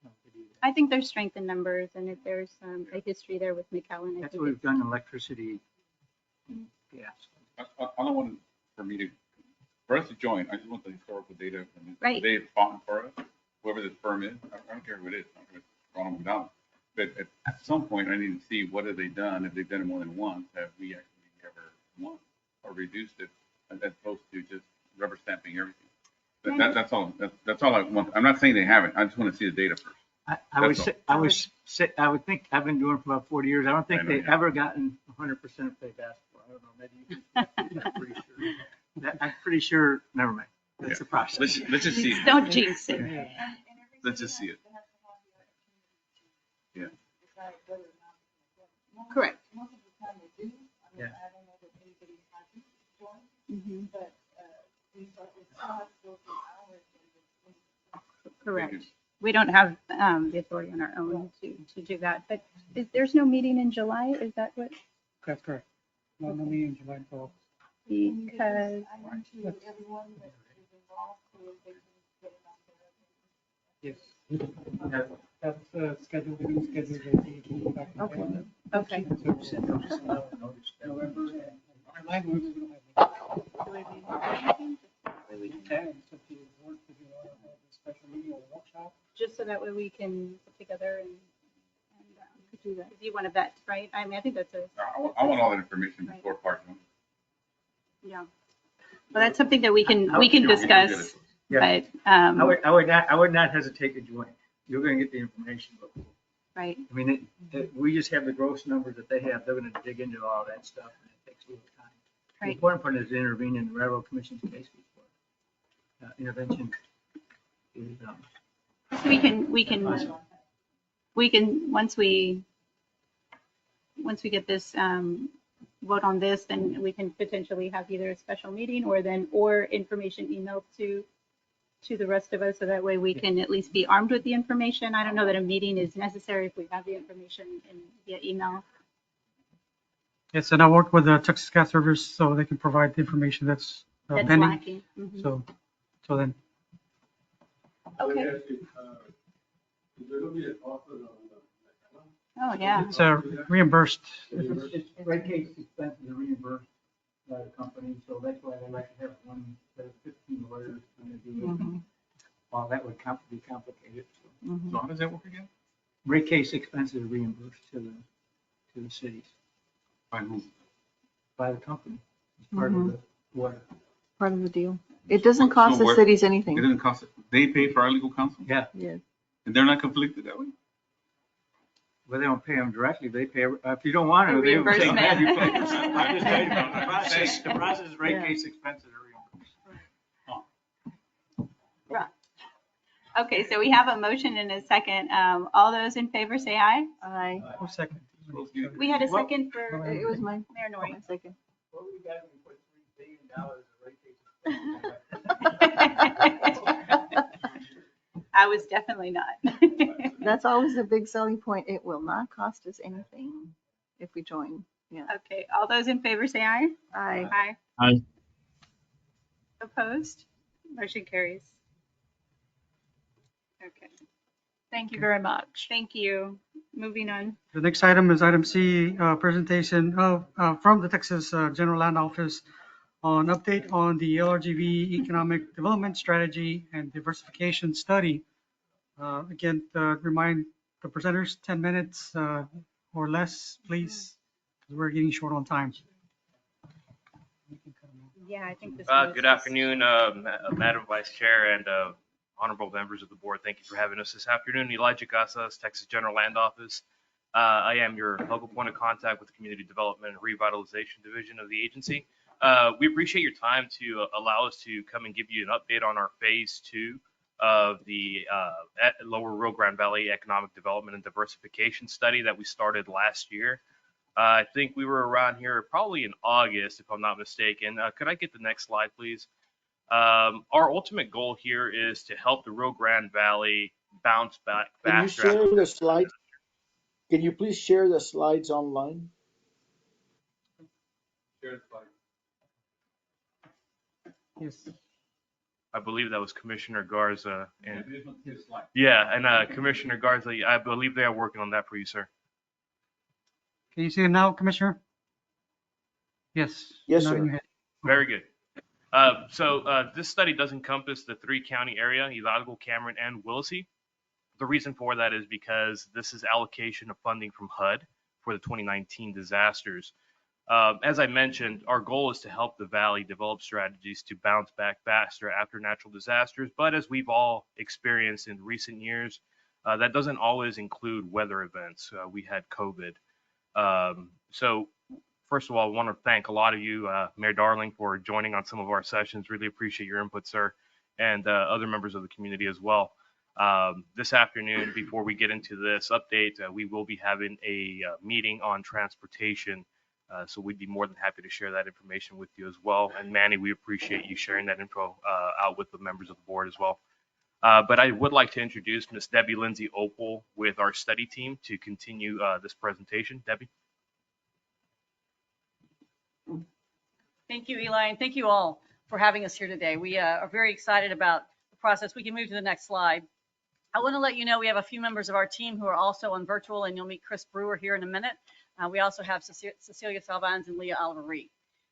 to do that. I think there's strength in numbers, and if there's a history there with McAllen, I That's think what we've done in electricity. Yeah. I don't want for us to join, I just want the historical data. Right. They fought for us, whoever this firm is. I don't care who it is. I'm going to run them down. But at some point, I need to see what have they done. If they've done it more than once, have we actually ever won or reduced it, as opposed to just rubber stamping everything. That's all. That's all I want. I'm not saying they haven't. I just want to see the data first. I would think, I've been doing it for about 40 years. I don't think I know, they've yeah. ever gotten 100% if they've asked for. I don't know, maybe. I'm pretty sure. I'm pretty sure, never mind. That's Yeah. the process. Let's just see it. don't jinx it. Let's just see it. Yeah. Correct. Yeah. Mhm. Correct. We don't have the authority on our own to do that. But there's no meeting in July? Is that what? That's correct. No meeting in July 12th. Because, Yes. That's scheduled, we scheduled the DEP back in Okay. January. Okay. And so Send notice November, our language is gonna have. It's up to your board if you want to have a special meeting or workshop. Just so that way we can put together and do that. You want to vet, right? I mean, I think that's a, I want all that information before part one. yeah. Well, that's something that we can Sure, we can discuss, get it. Yeah, but, I would not hesitate to join. You're gonna get the information, but, right. I mean, we just have the gross numbers that they have. They're gonna dig into all that stuff, and it takes a little time. The Right. important part is to intervene in the Railroad Commission's case before intervention is, We can, once we get this, vote on this, then we can potentially have either a special meeting or information emailed to the rest of us, so that way we can at least be armed with the information. I don't know that a meeting is necessary if we have the information via email. Yes, and I worked with the Texas Gas Service so they can provide the information that's That's pending. lacking. Mhm. So then, Okay. Oh, yeah. it's reimbursed. it's rate case expenses are reimbursed by the company, so that's why they like to have one, 15 lawyers kind of do it. Well, that would be complicated. So how does that work again? Rate case expenses are reimbursed to the cities By who? by the company. It's part of the water. Part of the deal. It doesn't cost So the cities It anything. doesn't cost, they pay for our legal counsel? Yeah, Yes. And they're not conflicted that way? well, they don't pay them directly. They pay, if you don't want A to, they don't say, reimbursement. "Man, you pay." I'm just telling you about the process. The process is rate Yeah. case expenses are reimbursed. Okay, so we have a motion and a second. All those in favor say aye. I, One second. We had a Well, second for it was my, Mayor Nori. one second. Well, we got to put $3 billion of rate case expenses. I was definitely not. That's always a big selling point. It will not cost us anything if we join. Yeah. Okay, all those in favor say aye. I, Aye. Aye. Opposed? Motion carries. Okay. Thank you very much. Thank you. Moving on. The next item is item C, presentation from the Texas General Land Office on update on the LRGV Economic Development Strategy and Diversification Study. Again, remind the presenters 10 minutes or less, please, because we're getting short on time. Yeah, I think this. Good afternoon, Madam Vice Chair and honorable members of the board. Thank you for having us this afternoon. Elijah Casas, Texas General Land Office. I am your local point of contact with the Community Development and Revitalization Division of the agency. We appreciate your time to allow us to come and give you an update on our phase 2 of the Lower Rio Grande Valley Economic Development and Diversification Study that we started last year. I think we were around here probably in August, if I'm not mistaken. Could I get the next slide, please? Our ultimate goal here is to help the Rio Grande Valley bounce back Can you faster. share the slides? Can you please share the slides online? Yes. I believe that was Commissioner Garza. And, yeah, and Commissioner Garza, I believe they are working on that for you, sir. Can you see it now, Commissioner? Yes. Yes, nodding sir. your head. Very good. So this study does encompass the 3-county area, Hidalgo, Cameron, and Willacy. The reason for that is because this is allocation of funding from HUD for the 2019 disasters. As I mentioned, our goal is to help the Valley develop strategies to bounce back faster after natural disasters. But as we've all experienced in recent years, that doesn't always include weather events. We had COVID. So first of all, I want to thank a lot of you, Mayor Darling, for joining on some of our sessions. Really appreciate your input, sir, and other members of the community as well. This afternoon, before we get into this update, we will be having a meeting on transportation. So we'd be more than happy to share that information with you as well. And Manny, we appreciate you sharing that info out with the members of the board as well. But I would like to introduce Ms. Debbie Lindsay Opal with our study team to continue this presentation. Debbie. Thank you, Eli, and thank you all for having us here today. We are very excited about the process. We can move to the next slide. I want to let you know we have a few members of our team who are also on virtual, and you'll meet Chris Brewer here in a minute. We also have Cecilia Salvans and Leah Oliver-Reed.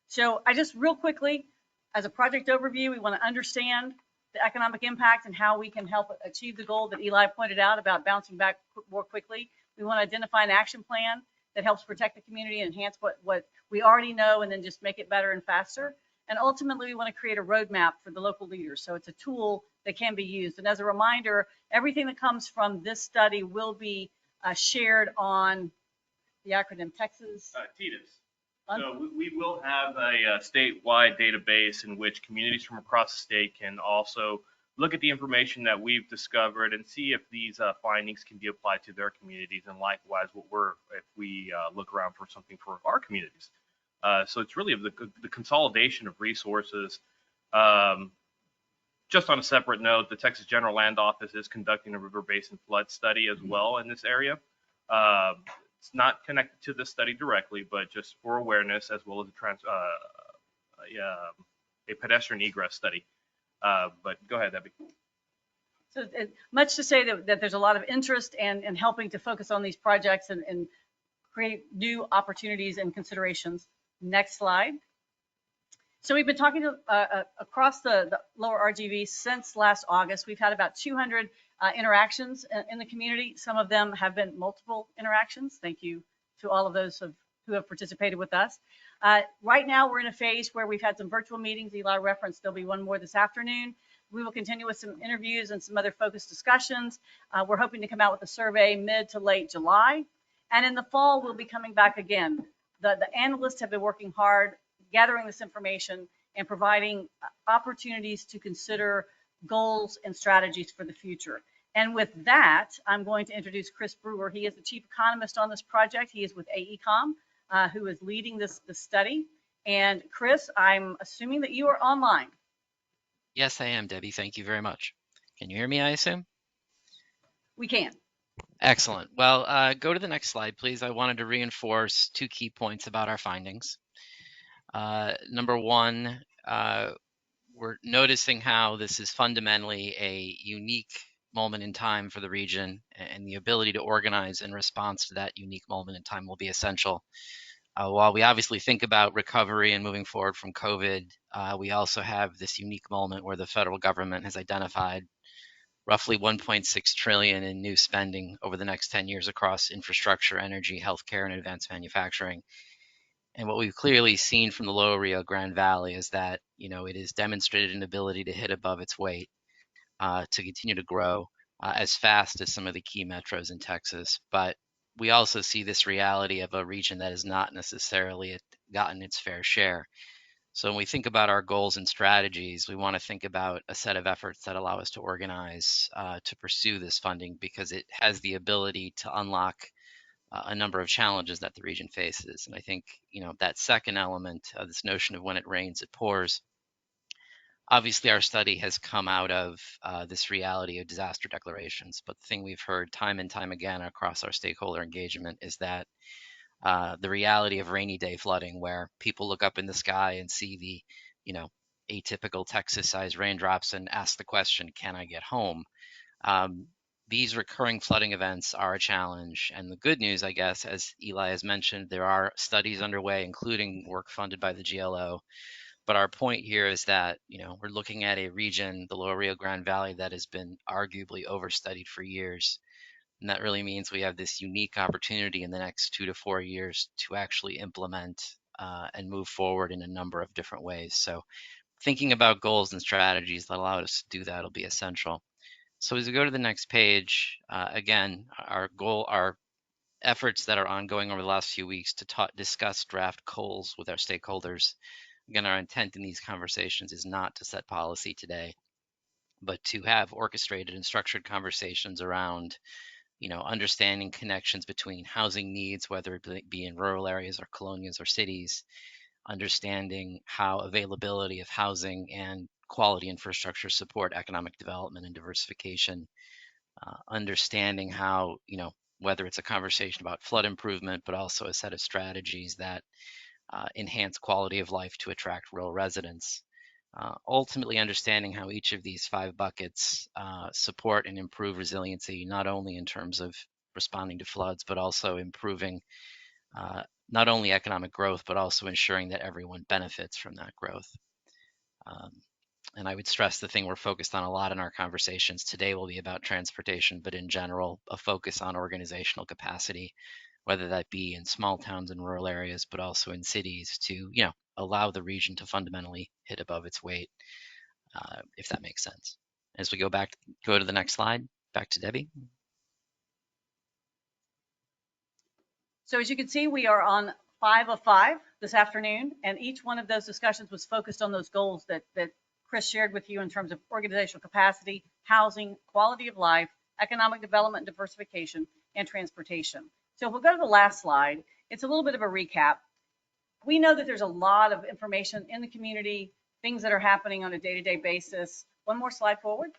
So I just real quickly, as a project overview, we want to understand the economic impact and how we can help achieve the goal that Eli pointed out about bouncing back more quickly. We want to identify an action plan that helps protect the community and enhance what we already know, and then just make it better and faster. And ultimately, we want to create a roadmap for the local leaders. So it's a tool that can be used. And as a reminder, everything that comes from this study will be shared on the acronym Texas. TGS. So we will have a statewide database in which communities from across the state can also look at the information that we've discovered and see if these findings can be applied to their communities, and likewise if we look around for something for our communities. So it's really the consolidation of resources. Just on a separate note, the Texas General Land Office is conducting a river basin flood study as well in this area. It's not connected to this study directly, but just for awareness, as well as a pedestrian egress study. But go ahead, Debbie. So much to say that there's a lot of interest in helping to focus on these projects and create new opportunities and considerations. Next slide. So we've been talking to, across the lower RGV since last August. We've had about 200 interactions in the community. Some of them have been multiple interactions. Thank you to all of those who have participated with us. Right now, we're in a phase where we've had some virtual meetings. Eli referenced there'll be one more this afternoon. We will continue with some interviews and some other focused discussions. We're hoping to come out with a survey mid to late July. And in the fall, we'll be coming back again. The analysts have been working hard gathering this information and providing opportunities to consider goals and strategies for the future. And with that, I'm going to introduce Chris Brewer. He is the chief economist on this project. He is with AECOM, who is leading this study. And Chris, I'm assuming that you are online. Yes, I am, Debbie. Thank you very much. Can you hear me, I assume? We can. Excellent. Well, go to the next slide, please. I wanted to reinforce 2 key points about our findings. Number one, we're noticing how this is fundamentally a unique moment in time for the region, and the ability to organize in response to that unique moment in time will be essential. While we obviously think about recovery and moving forward from COVID, we also have this unique moment where the federal government has identified roughly 1.6 trillion in new spending over the next 10 years across infrastructure, energy, healthcare, and advanced manufacturing. And what we've clearly seen from the lower Rio Grande Valley is that, it has demonstrated an ability to hit above its weight, to continue to grow as fast as some of the key metros in Texas. But we also see this reality of a region that has not necessarily gotten its fair share. So when we think about our goals and strategies, we want to think about a set of efforts that allow us to organize to pursue this funding, because it has the ability to unlock a number of challenges that the region faces. And I think, that second element, this notion of when it rains, it pours. Obviously, our study has come out of this reality of disaster declarations. But the thing we've heard time and time again across our stakeholder engagement is that the reality of rainy day flooding, where people look up in the sky and see the, atypical Texas-sized raindrops and ask the question, can I get home? These recurring flooding events are a challenge. And the good news, I guess, as Eli has mentioned, there are studies underway, including work funded by the GLO. But our point here is that, we're looking at a region, the lower Rio Grande Valley, that has been arguably overstudied for years. And that really means we have this unique opportunity in the next 2 to 4 years to actually implement and move forward in a number of different ways. So thinking about goals and strategies that allow us to do that will be essential. So as we go to the next page, again, our efforts that are ongoing over the last few weeks to discuss draft goals with our stakeholders. Again, our intent in these conversations is not to set policy today, but to have orchestrated and structured conversations around, understanding connections between housing needs, whether it be in rural areas or colonias or cities, understanding how availability of housing and quality infrastructure support economic development and diversification, understanding how, whether it's a conversation about flood improvement, but also a set of strategies that enhance quality of life to attract rural residents. ultimately understanding how each of these 5 buckets support and improve resiliency, not only in terms of responding to floods, but also improving not only economic growth, but also ensuring that everyone benefits from that growth. And I would stress the thing we're focused on a lot in our conversations today will be about transportation, but in general, a focus on organizational capacity, whether that be in small towns and rural areas, but also in cities to, allow the region to fundamentally hit above its weight, if that makes sense. As we go to the next slide, back to Debbie. So as you can see, we are on 5 of 5 this afternoon, and each one of those discussions was focused on those goals that Chris shared with you in terms of organizational capacity, housing, quality of life, economic development and diversification, and transportation. So if we'll go to the last slide, it's a little bit of a recap. We know that there's a lot of information in the community, things that are happening on a day-to-day basis. One more slide forward.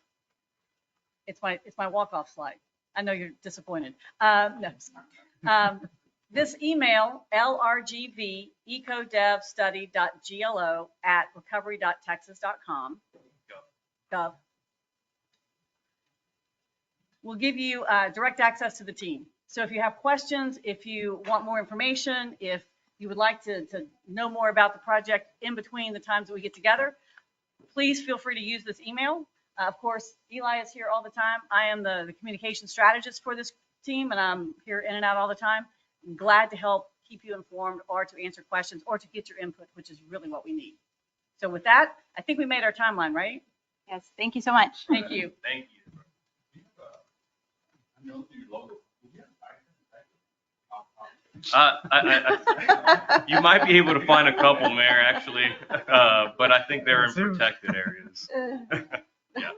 It's my walk-off slide. I know you're disappointed. No. This email, lrgvecodevstudy.glo@recovery.texas.com, gov, will give you direct access to the team. So if you have questions, if you want more information, if you would like to know more about the project in between the times that we get together, please feel free to use this email. Of course, Eli is here all the time. I am the communication strategist for this team, and I'm here in and out all the time. I'm glad to help keep you informed or to answer questions or to get your input, which is really what we need. So with that, I think we made our timeline, right? Yes, thank you so much. Thank you. Thank you. You might be able to find a couple, Mayor, actually, but I think they're in protected areas. Yeah.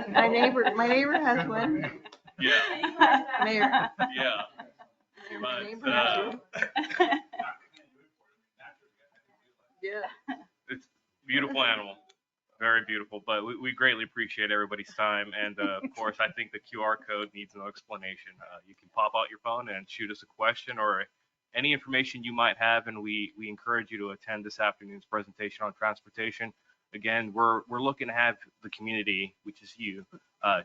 My neighbor has one. Yeah. Mayor. Yeah. My neighbor But, has one. Yeah. it's a beautiful animal, very beautiful, but we greatly appreciate everybody's time. And of course, I think the QR code needs no explanation. You can pop out your phone and shoot us a question or any information you might have, and we encourage you to attend this afternoon's presentation on transportation. Again, we're looking to have the community, which is you,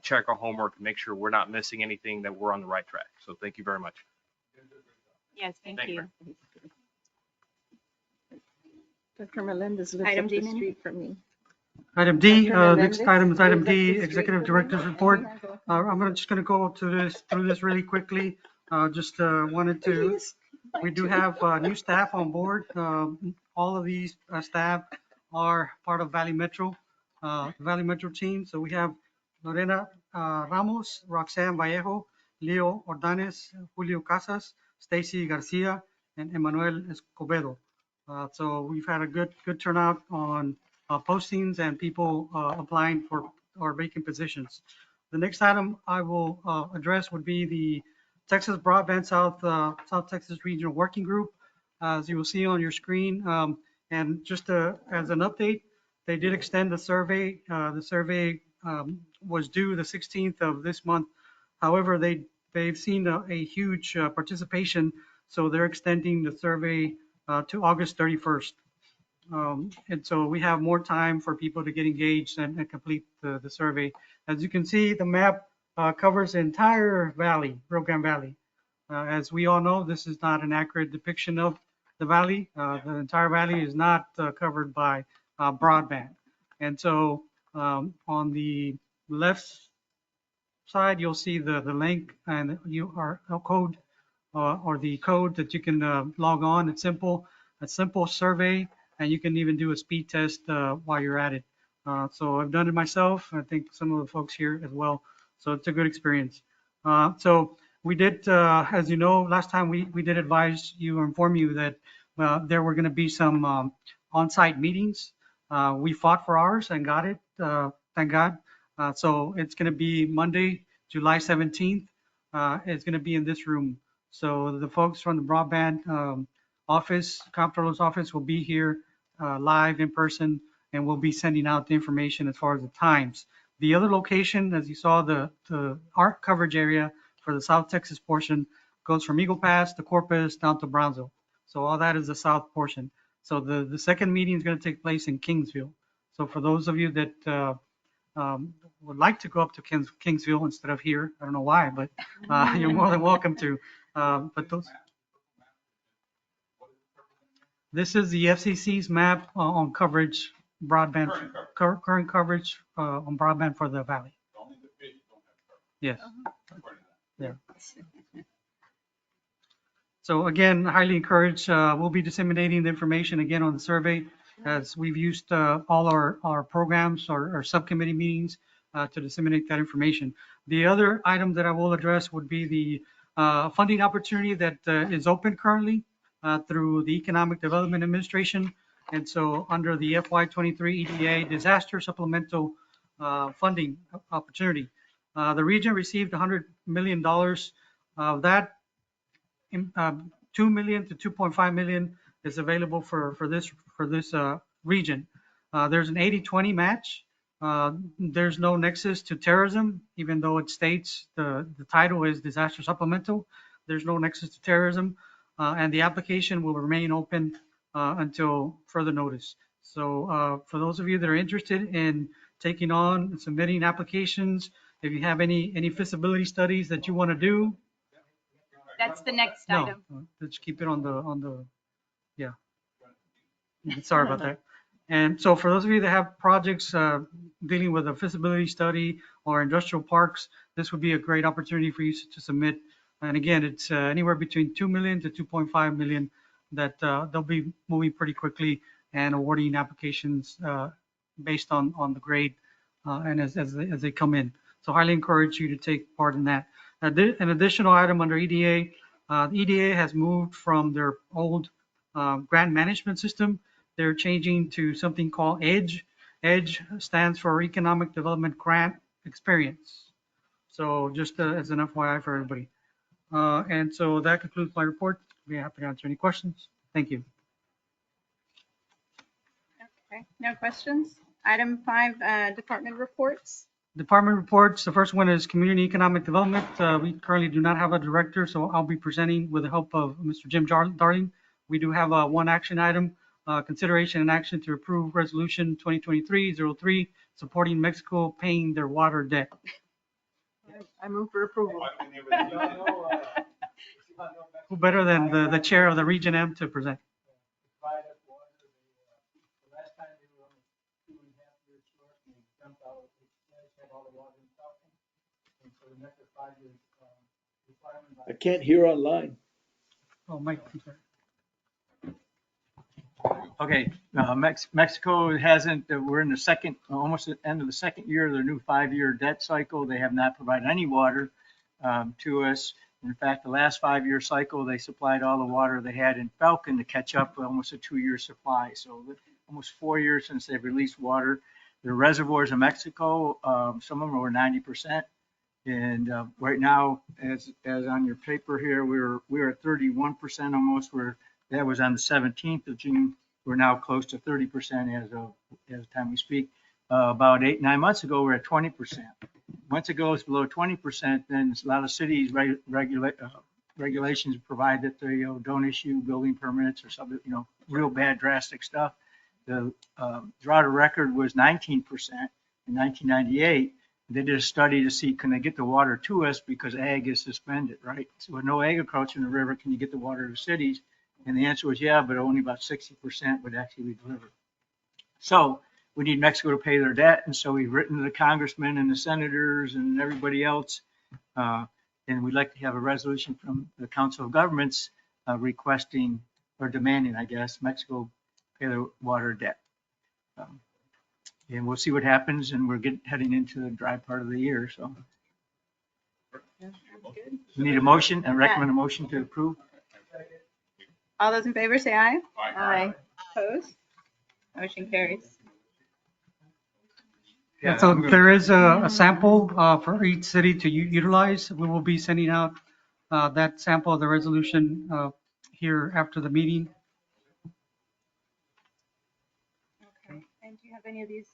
check our homework and make sure we're not missing anything, that we're on the right track. So thank you very much. Yes, thank Thank you. Dr. Melendez lives Item up D, the Minnie? street from me. Item D, Dr. next Melendez item is item lives up D, the street Executive from Director's me. Report. I'm just going to go through this really quickly. Just wanted to, Please. we do have new staff on board. All of these staff are part of Valley Metro team. So we have Lorena Ramos, Roxanne Vallejo, Leo Ordanes, Julio Casas, Stacy Garcia, and Emmanuel Escobedo. So we've had a good turnout on postings and people applying for our vacant positions. The next item I will address would be the Texas Broadband South Texas Regional Working Group. As you will see on your screen, and just as an update, they did extend the survey. The survey was due the 16th of this month. However, they've seen a huge participation, so they're extending the survey to August 31st. And so we have more time for people to get engaged and complete the survey. As you can see, the map covers the entire valley, Rio Grande Valley. As we all know, this is not an accurate depiction of the valley. The entire valley is not covered by broadband. And so on the left side, you'll see the link and code or the code that you can log on. It's simple, a simple survey, and you can even do a speed test while you're at it. So I've done it myself. I think some of the folks here as well. So it's a good experience. So we did, as you know, last time we did advise you or inform you that there were going to be some on-site meetings. We fought for ours and got it, thank God. So it's going to be Monday, July 17th. It's going to be in this room. So the folks from the broadband office, comptroller's office, will be here live in person, and we'll be sending out the information as far as the times. The other location, as you saw, the ARC coverage area for the South Texas portion goes from Eagle Pass to Corpus down to Brownsville. So all that is the south portion. So the second meeting is going to take place in Kingsville. So for those of you that would like to go up to Kingsville instead of here, I don't know why, but you're more than welcome to. But this is the FCC's map on coverage, broadband, current coverage on broadband for the valley. Only the fish don't have coverage. Yes. According to that. Yeah. So again, highly encouraged. We'll be disseminating the information again on the survey as we've used all our programs, our subcommittee meetings to disseminate that information. The other item that I will address would be the funding opportunity that is open currently through the Economic Development Administration. And so under the FY23 EDA disaster supplemental funding opportunity, the region received $100 million. That 2 million to 2.5 million is available for this region. There's an 80-20 match. There's no nexus to terrorism, even though it states the title is disaster supplemental. There's no nexus to terrorism, and the application will remain open until further notice. So for those of you that are interested in taking on and submitting applications, if you have any feasibility studies that you want to do, That's the next item. no, let's keep it on the, yeah. Sorry about that. And so for those of you that have projects dealing with a feasibility study or industrial parks, this would be a great opportunity for you to submit. And again, it's anywhere between 2 million to 2.5 million that they'll be moving pretty quickly and awarding applications based on the grade and as they come in. So highly encourage you to take part in that. An additional item under EDA, the EDA has moved from their old grant management system. They're changing to something called EDGE. EDGE stands for Economic Development Grant Experience. So just as an FYI for everybody. And so that concludes my report. I'll be happy to answer any questions. Thank you. Okay, no questions. Item 5, department reports. Department reports. The first one is Community Economic Development. We currently do not have a director, so I'll be presenting with the help of Mr. Jim Darling. We do have one action item, consideration and action to approve Resolution 2023-03, supporting Mexico paying their water debt. I move for approval. Who better than the chair of the Region M to present? I can't hear online. Oh, Mike, I'm sorry. Okay, Mexico hasn't, we're in the second, almost at the end of the second year of their new 5-year debt cycle. They have not provided any water to us. In fact, the last 5-year cycle, they supplied all the water they had in Falcon to catch up with almost a 2-year supply. So almost 4 years since they've released water. The reservoirs in Mexico, some of them are over 90%. And right now, as on your paper here, we're at 31% almost. That was on the 17th of June. We're now close to 30% as the time we speak. About 8-9 months ago, we're at 20%. Once it goes below 20%, then a lot of cities regulations provide that they don't issue building permits or something, real bad drastic stuff. The drought record was 19% in 1998. They did a study to see, can they get the water to us because ag is suspended, right? So with no agriculture in the river, can you get the water to cities? And the answer was yeah, but only about 60% would actually be delivered. So we need Mexico to pay their debt. And so we've written to the congressmen and the senators and everybody else. And we'd like to have a resolution from the Council of Governments requesting or demanding, I guess, Mexico pay their water debt. And we'll see what happens. And we're heading into the dry part of the year. So we need a motion and recommend a motion to approve. All those in favor say aye. Aye. Opposed? Motion carries. Yeah, so there is a sample for each city to utilize. We will be sending out that sample of the resolution here after the meeting. Okay. And do you have any of these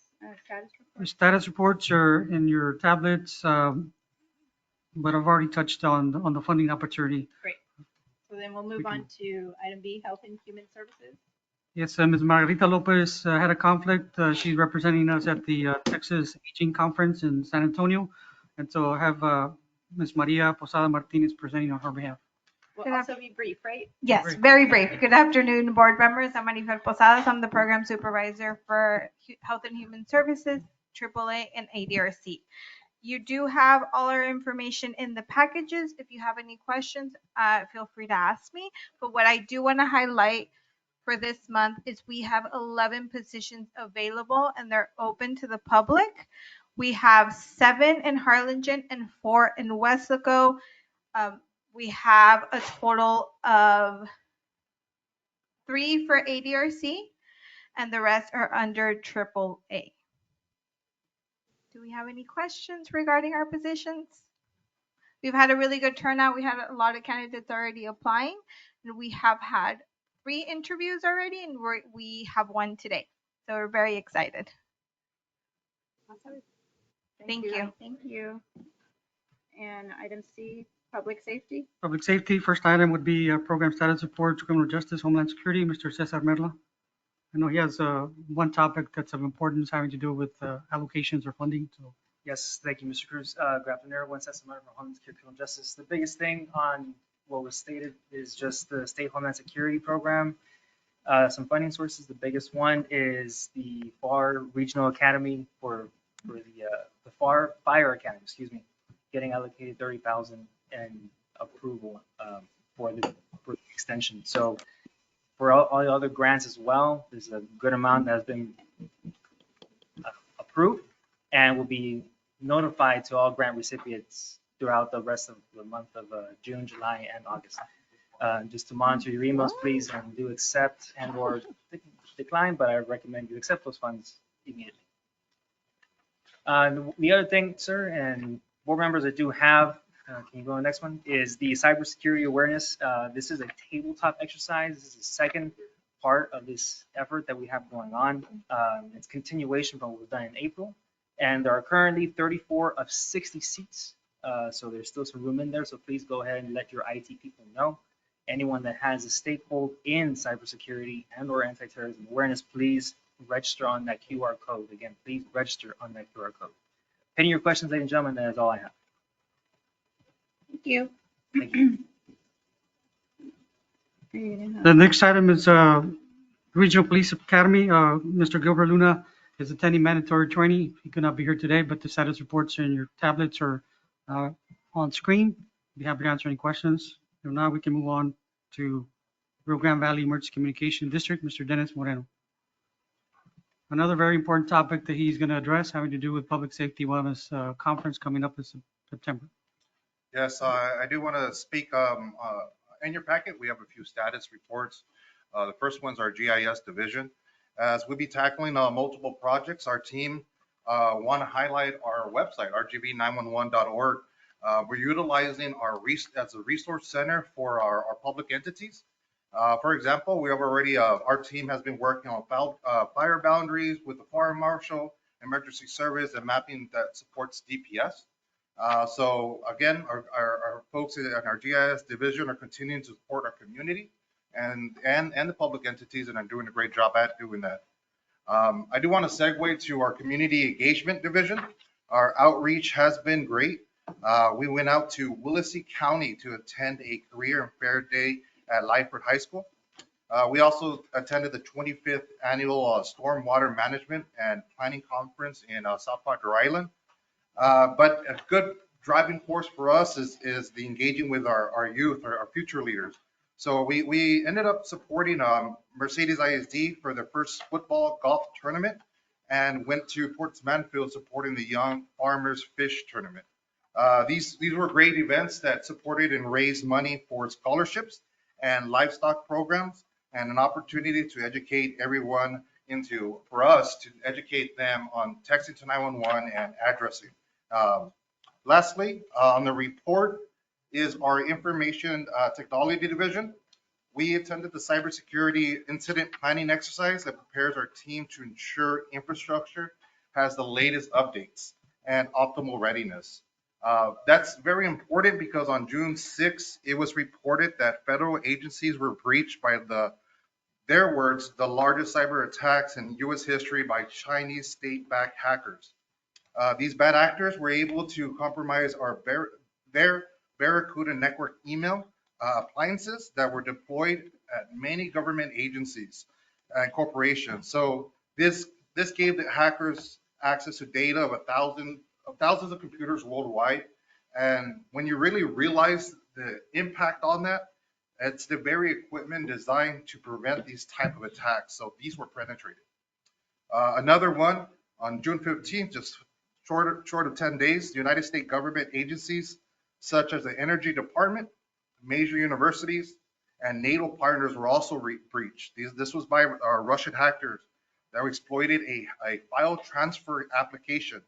status The reports? status reports are in your tablets, but I've already touched on the funding opportunity. Great. So then we'll move on to item B, Health and Human Services. Yes, Ms. Margarita Lopez had a conflict. She's representing us at the Texas Aging Conference in San Antonio. And so I have Ms. Maria Posada Martinez presenting on her behalf. Will also be brief, right? Yes, very brief. Good afternoon, board members. I'm Marifel Posadas. I'm the program supervisor for Health and Human Services, AAA, and ADRC. You do have all our information in the packages. If you have any questions, feel free to ask me. But what I do want to highlight for this month is we have 11 positions available and they're open to the public. We have 7 in Harlingen and 4 in Wesco. We have a total of 3 for ADRC and the rest are under AAA. Do we have any questions regarding our positions? We've had a really good turnout. We had a lot of candidates already applying, and we have had 3 interviews already, and we have 1 today. So we're very excited. Awesome. Thank you. Thank you. And item C, public safety. Public safety, first item would be program status report, criminal justice, homeland security, Mr. Cesar Merla. I know he has one topic that's of importance having to do with allocations or funding. So. Yes, thank you, Mr. Cruz. Good afternoon, everyone. Cesar Merla from Homeland Security, Criminal Justice. The biggest thing on what was stated is just the state Homeland Security program. Some funding sources. The biggest one is the FAR Regional Academy for the FAR Fire Academy, getting allocated $30,000 and approval for the extension. So for all the other grants as well, there's a good amount that has been approved and will be notified to all grant recipients throughout the rest of the month of June, July, and August. Just to monitor your emails, please, and do accept and or decline, but I recommend you accept those funds immediately. The other thing, sir, and board members that do have, can you go to the next one, is the cybersecurity awareness. This is a tabletop exercise. This is the second part of this effort that we have going on. It's continuation from what was done in April, and there are currently 34 of 60 seats. So there's still some room in there, so please go ahead and let your IT people know. Anyone that has a stakehold in cybersecurity and or anti-terrorism awareness, please register on that QR code. Again, please register on that QR code. Any of your questions, ladies and gentlemen, that is all I have. Thank you. Thank you. The next item is Regional Police Academy. Mr. Gilbert Luna is attending mandatory training. He could not be here today, but the status reports in your tablets are on screen. Be happy to answer any questions. If not, we can move on to Rio Grande Valley Emergency Communication District, Mr. Dennis Moreno. Another very important topic that he's going to address having to do with public safety wellness conference coming up in September. Yes, I do want to speak. In your packet, we have a few status reports. The first one's our GIS division. As we'll be tackling multiple projects, our team want to highlight our website, rgv911.org. We're utilizing our as a resource center for our public entities. For example, we have already, our team has been working on fire boundaries with the fire marshal, emergency service, and mapping that supports DPS. So again, our folks in our GIS division are continuing to support our community and the public entities, and are doing a great job at doing that. I do want to segue to our community engagement division. Our outreach has been great. We went out to Willacy County to attend a career and fair day at Lyford High School. We also attended the 25th annual Stormwater Management and Planning Conference in South Padre Island. But a good driving force for us is the engaging with our youth, our future leaders. So we ended up supporting Mercedes ISD for their first football golf tournament, and went to Port Manfield supporting the Young Farmers Fish Tournament. These were great events that supported and raised money for scholarships and livestock programs, and an opportunity to educate everyone for us to educate them on texting to 911 and addressing. Lastly, on the report is our information technology division. We attended the cybersecurity incident planning exercise that prepares our team to ensure infrastructure has the latest updates and optimal readiness. That's very important because on June 6th, it was reported that federal agencies were breached by the their words, the largest cyber attacks in U.S. history by Chinese state-backed hackers. These bad actors were able to compromise their Barracuda network email appliances that were deployed at many government agencies and corporations. So this gave the hackers access to data of thousands of computers worldwide. And when you really realize the impact on that, it's the very equipment designed to prevent these type of attacks. So these were penetrated. Another one on June 15th, just short of 10 days, the United States government agencies such as the Energy Department, major universities, and NATO partners were also breached. This was by Russian hackers that exploited a file transfer application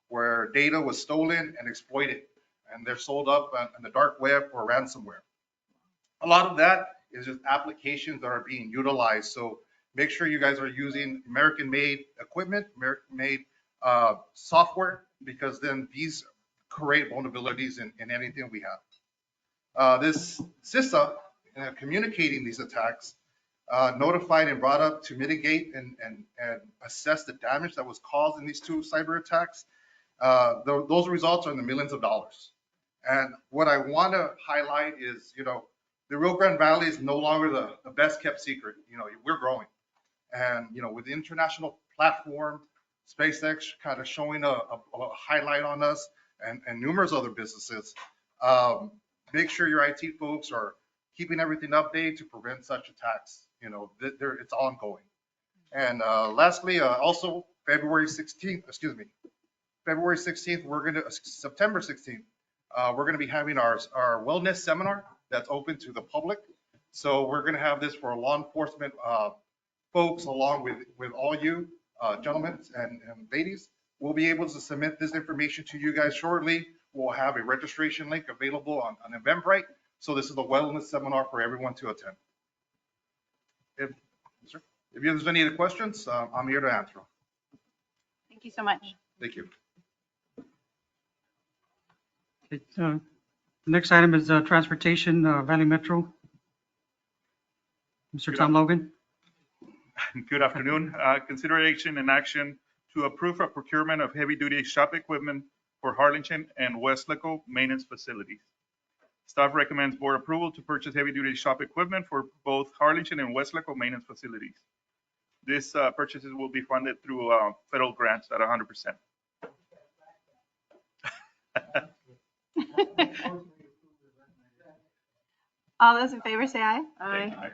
where data was stolen and exploited, and they're sold up on the dark web for ransomware. A lot of that is just applications that are being utilized. So make sure you guys are using American-made equipment, American-made software, because then these create vulnerabilities in anything we have. This CISA, communicating these attacks, notified and brought up to mitigate and assess the damage that was caused in these two cyber attacks. Those results are in the millions of dollars. And what I want to highlight is, the Rio Grande Valley is no longer the best kept secret. We're growing. And, with the international platform, SpaceX kind of showing a highlight on us and numerous other businesses, make sure your IT folks are keeping everything updated to prevent such attacks. It's ongoing. And lastly, also September 16th, September 16th, we're going to be having our wellness seminar that's open to the public. So we're going to have this for law enforcement folks, along with all you gentlemen and ladies. We'll be able to submit this information to you guys shortly. We'll have a registration link available on Eventbrite. So this is a wellness seminar for everyone to attend. If there's any other questions, I'm here to answer. Thank you so much. Thank you. Okay, the next item is transportation, Valley Metro. Mr. Tom Logan. Good afternoon. Consideration and action to approve a procurement of heavy-duty shop equipment for Harlingen and Westlaco maintenance facilities. Staff recommends board approval to purchase heavy-duty shop equipment for both Harlingen and Westlaco maintenance facilities. This purchases will be funded through federal grants at 100%. All those in favor say aye. Aye.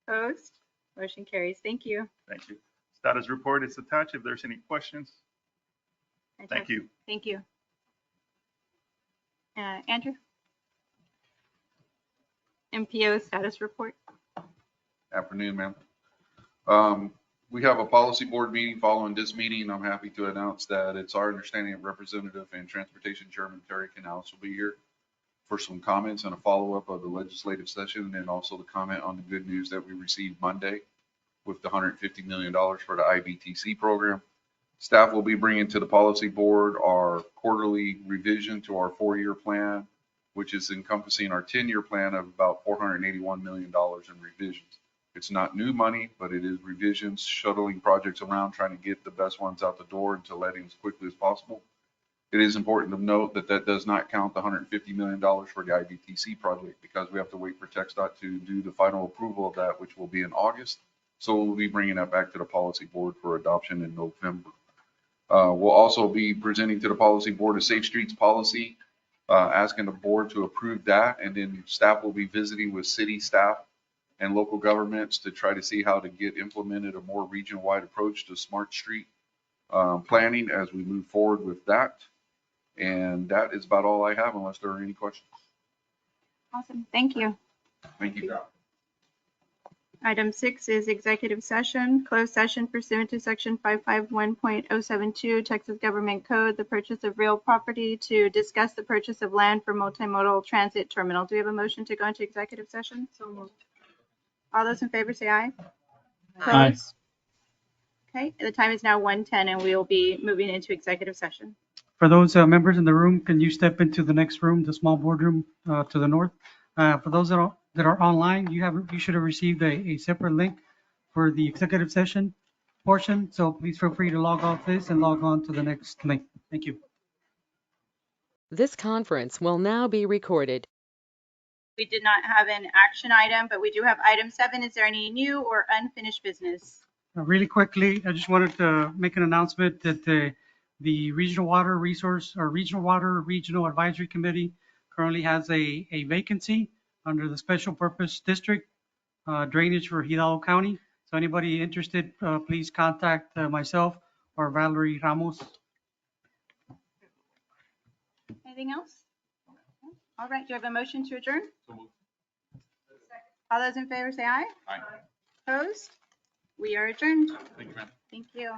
Opposed? Motion carries. Thank you. Thank you. Status report is attached if there's any questions. Thank you. Thank you. Andrew? MPO status report. Afternoon, ma'am. We have a policy board meeting following this meeting. I'm happy to announce that it's our understanding that Representative and Transportation Chairman Terry Canales will be here for some comments and a follow-up of the legislative session, and also the comment on the good news that we received Monday with the $150 million for the IBTC program. Staff will be bringing to the policy board our quarterly revision to our 4-year plan, which is encompassing our 10-year plan of about $481 million in revisions. It's not new money, but it is revisions, shuttling projects around, trying to get the best ones out the door and to letting as quickly as possible. It is important to note that that does not count the $150 million for the IBTC project, because we have to wait for TxDOT to do the final approval of that, which will be in August. So we'll be bringing that back to the policy board for adoption in November. We'll also be presenting to the policy board a Safe Streets policy, asking the board to approve that, and then staff will be visiting with city staff and local governments to try to see how to get implemented a more region-wide approach to smart street planning as we move forward with that. And that is about all I have, unless there are any questions. Awesome. Thank you. Thank you. Item 6 is executive session, closed session pursuant to section 551.072 Texas Government Code, the purchase of real property to discuss the purchase of land for multimodal transit terminal. Do we have a motion to go into executive session? So moved. All those in favor say aye. Aye. Opposed? Okay, the time is now 1:10 and we will be moving into executive session. For those members in the room, can you step into the next room, the small boardroom to the north? For those that are online, you should have received a separate link for the executive session portion. So please feel free to log off this and log on to the next link. Thank you. This conference will now be recorded. We did not have an action item, but we do have item 7. Is there any new or unfinished business? Really quickly, I just wanted to make an announcement that the Regional Water Resource or Regional Water Regional Advisory Committee currently has a vacancy under the Special Purpose District drainage for Hidalgo County. So anybody interested, please contact myself or Valerie Ramos. Anything else? All right, do I have a motion to adjourn? All those in favor say aye. Aye. Opposed? We are adjourned. Thank you, ma'am. Thank you.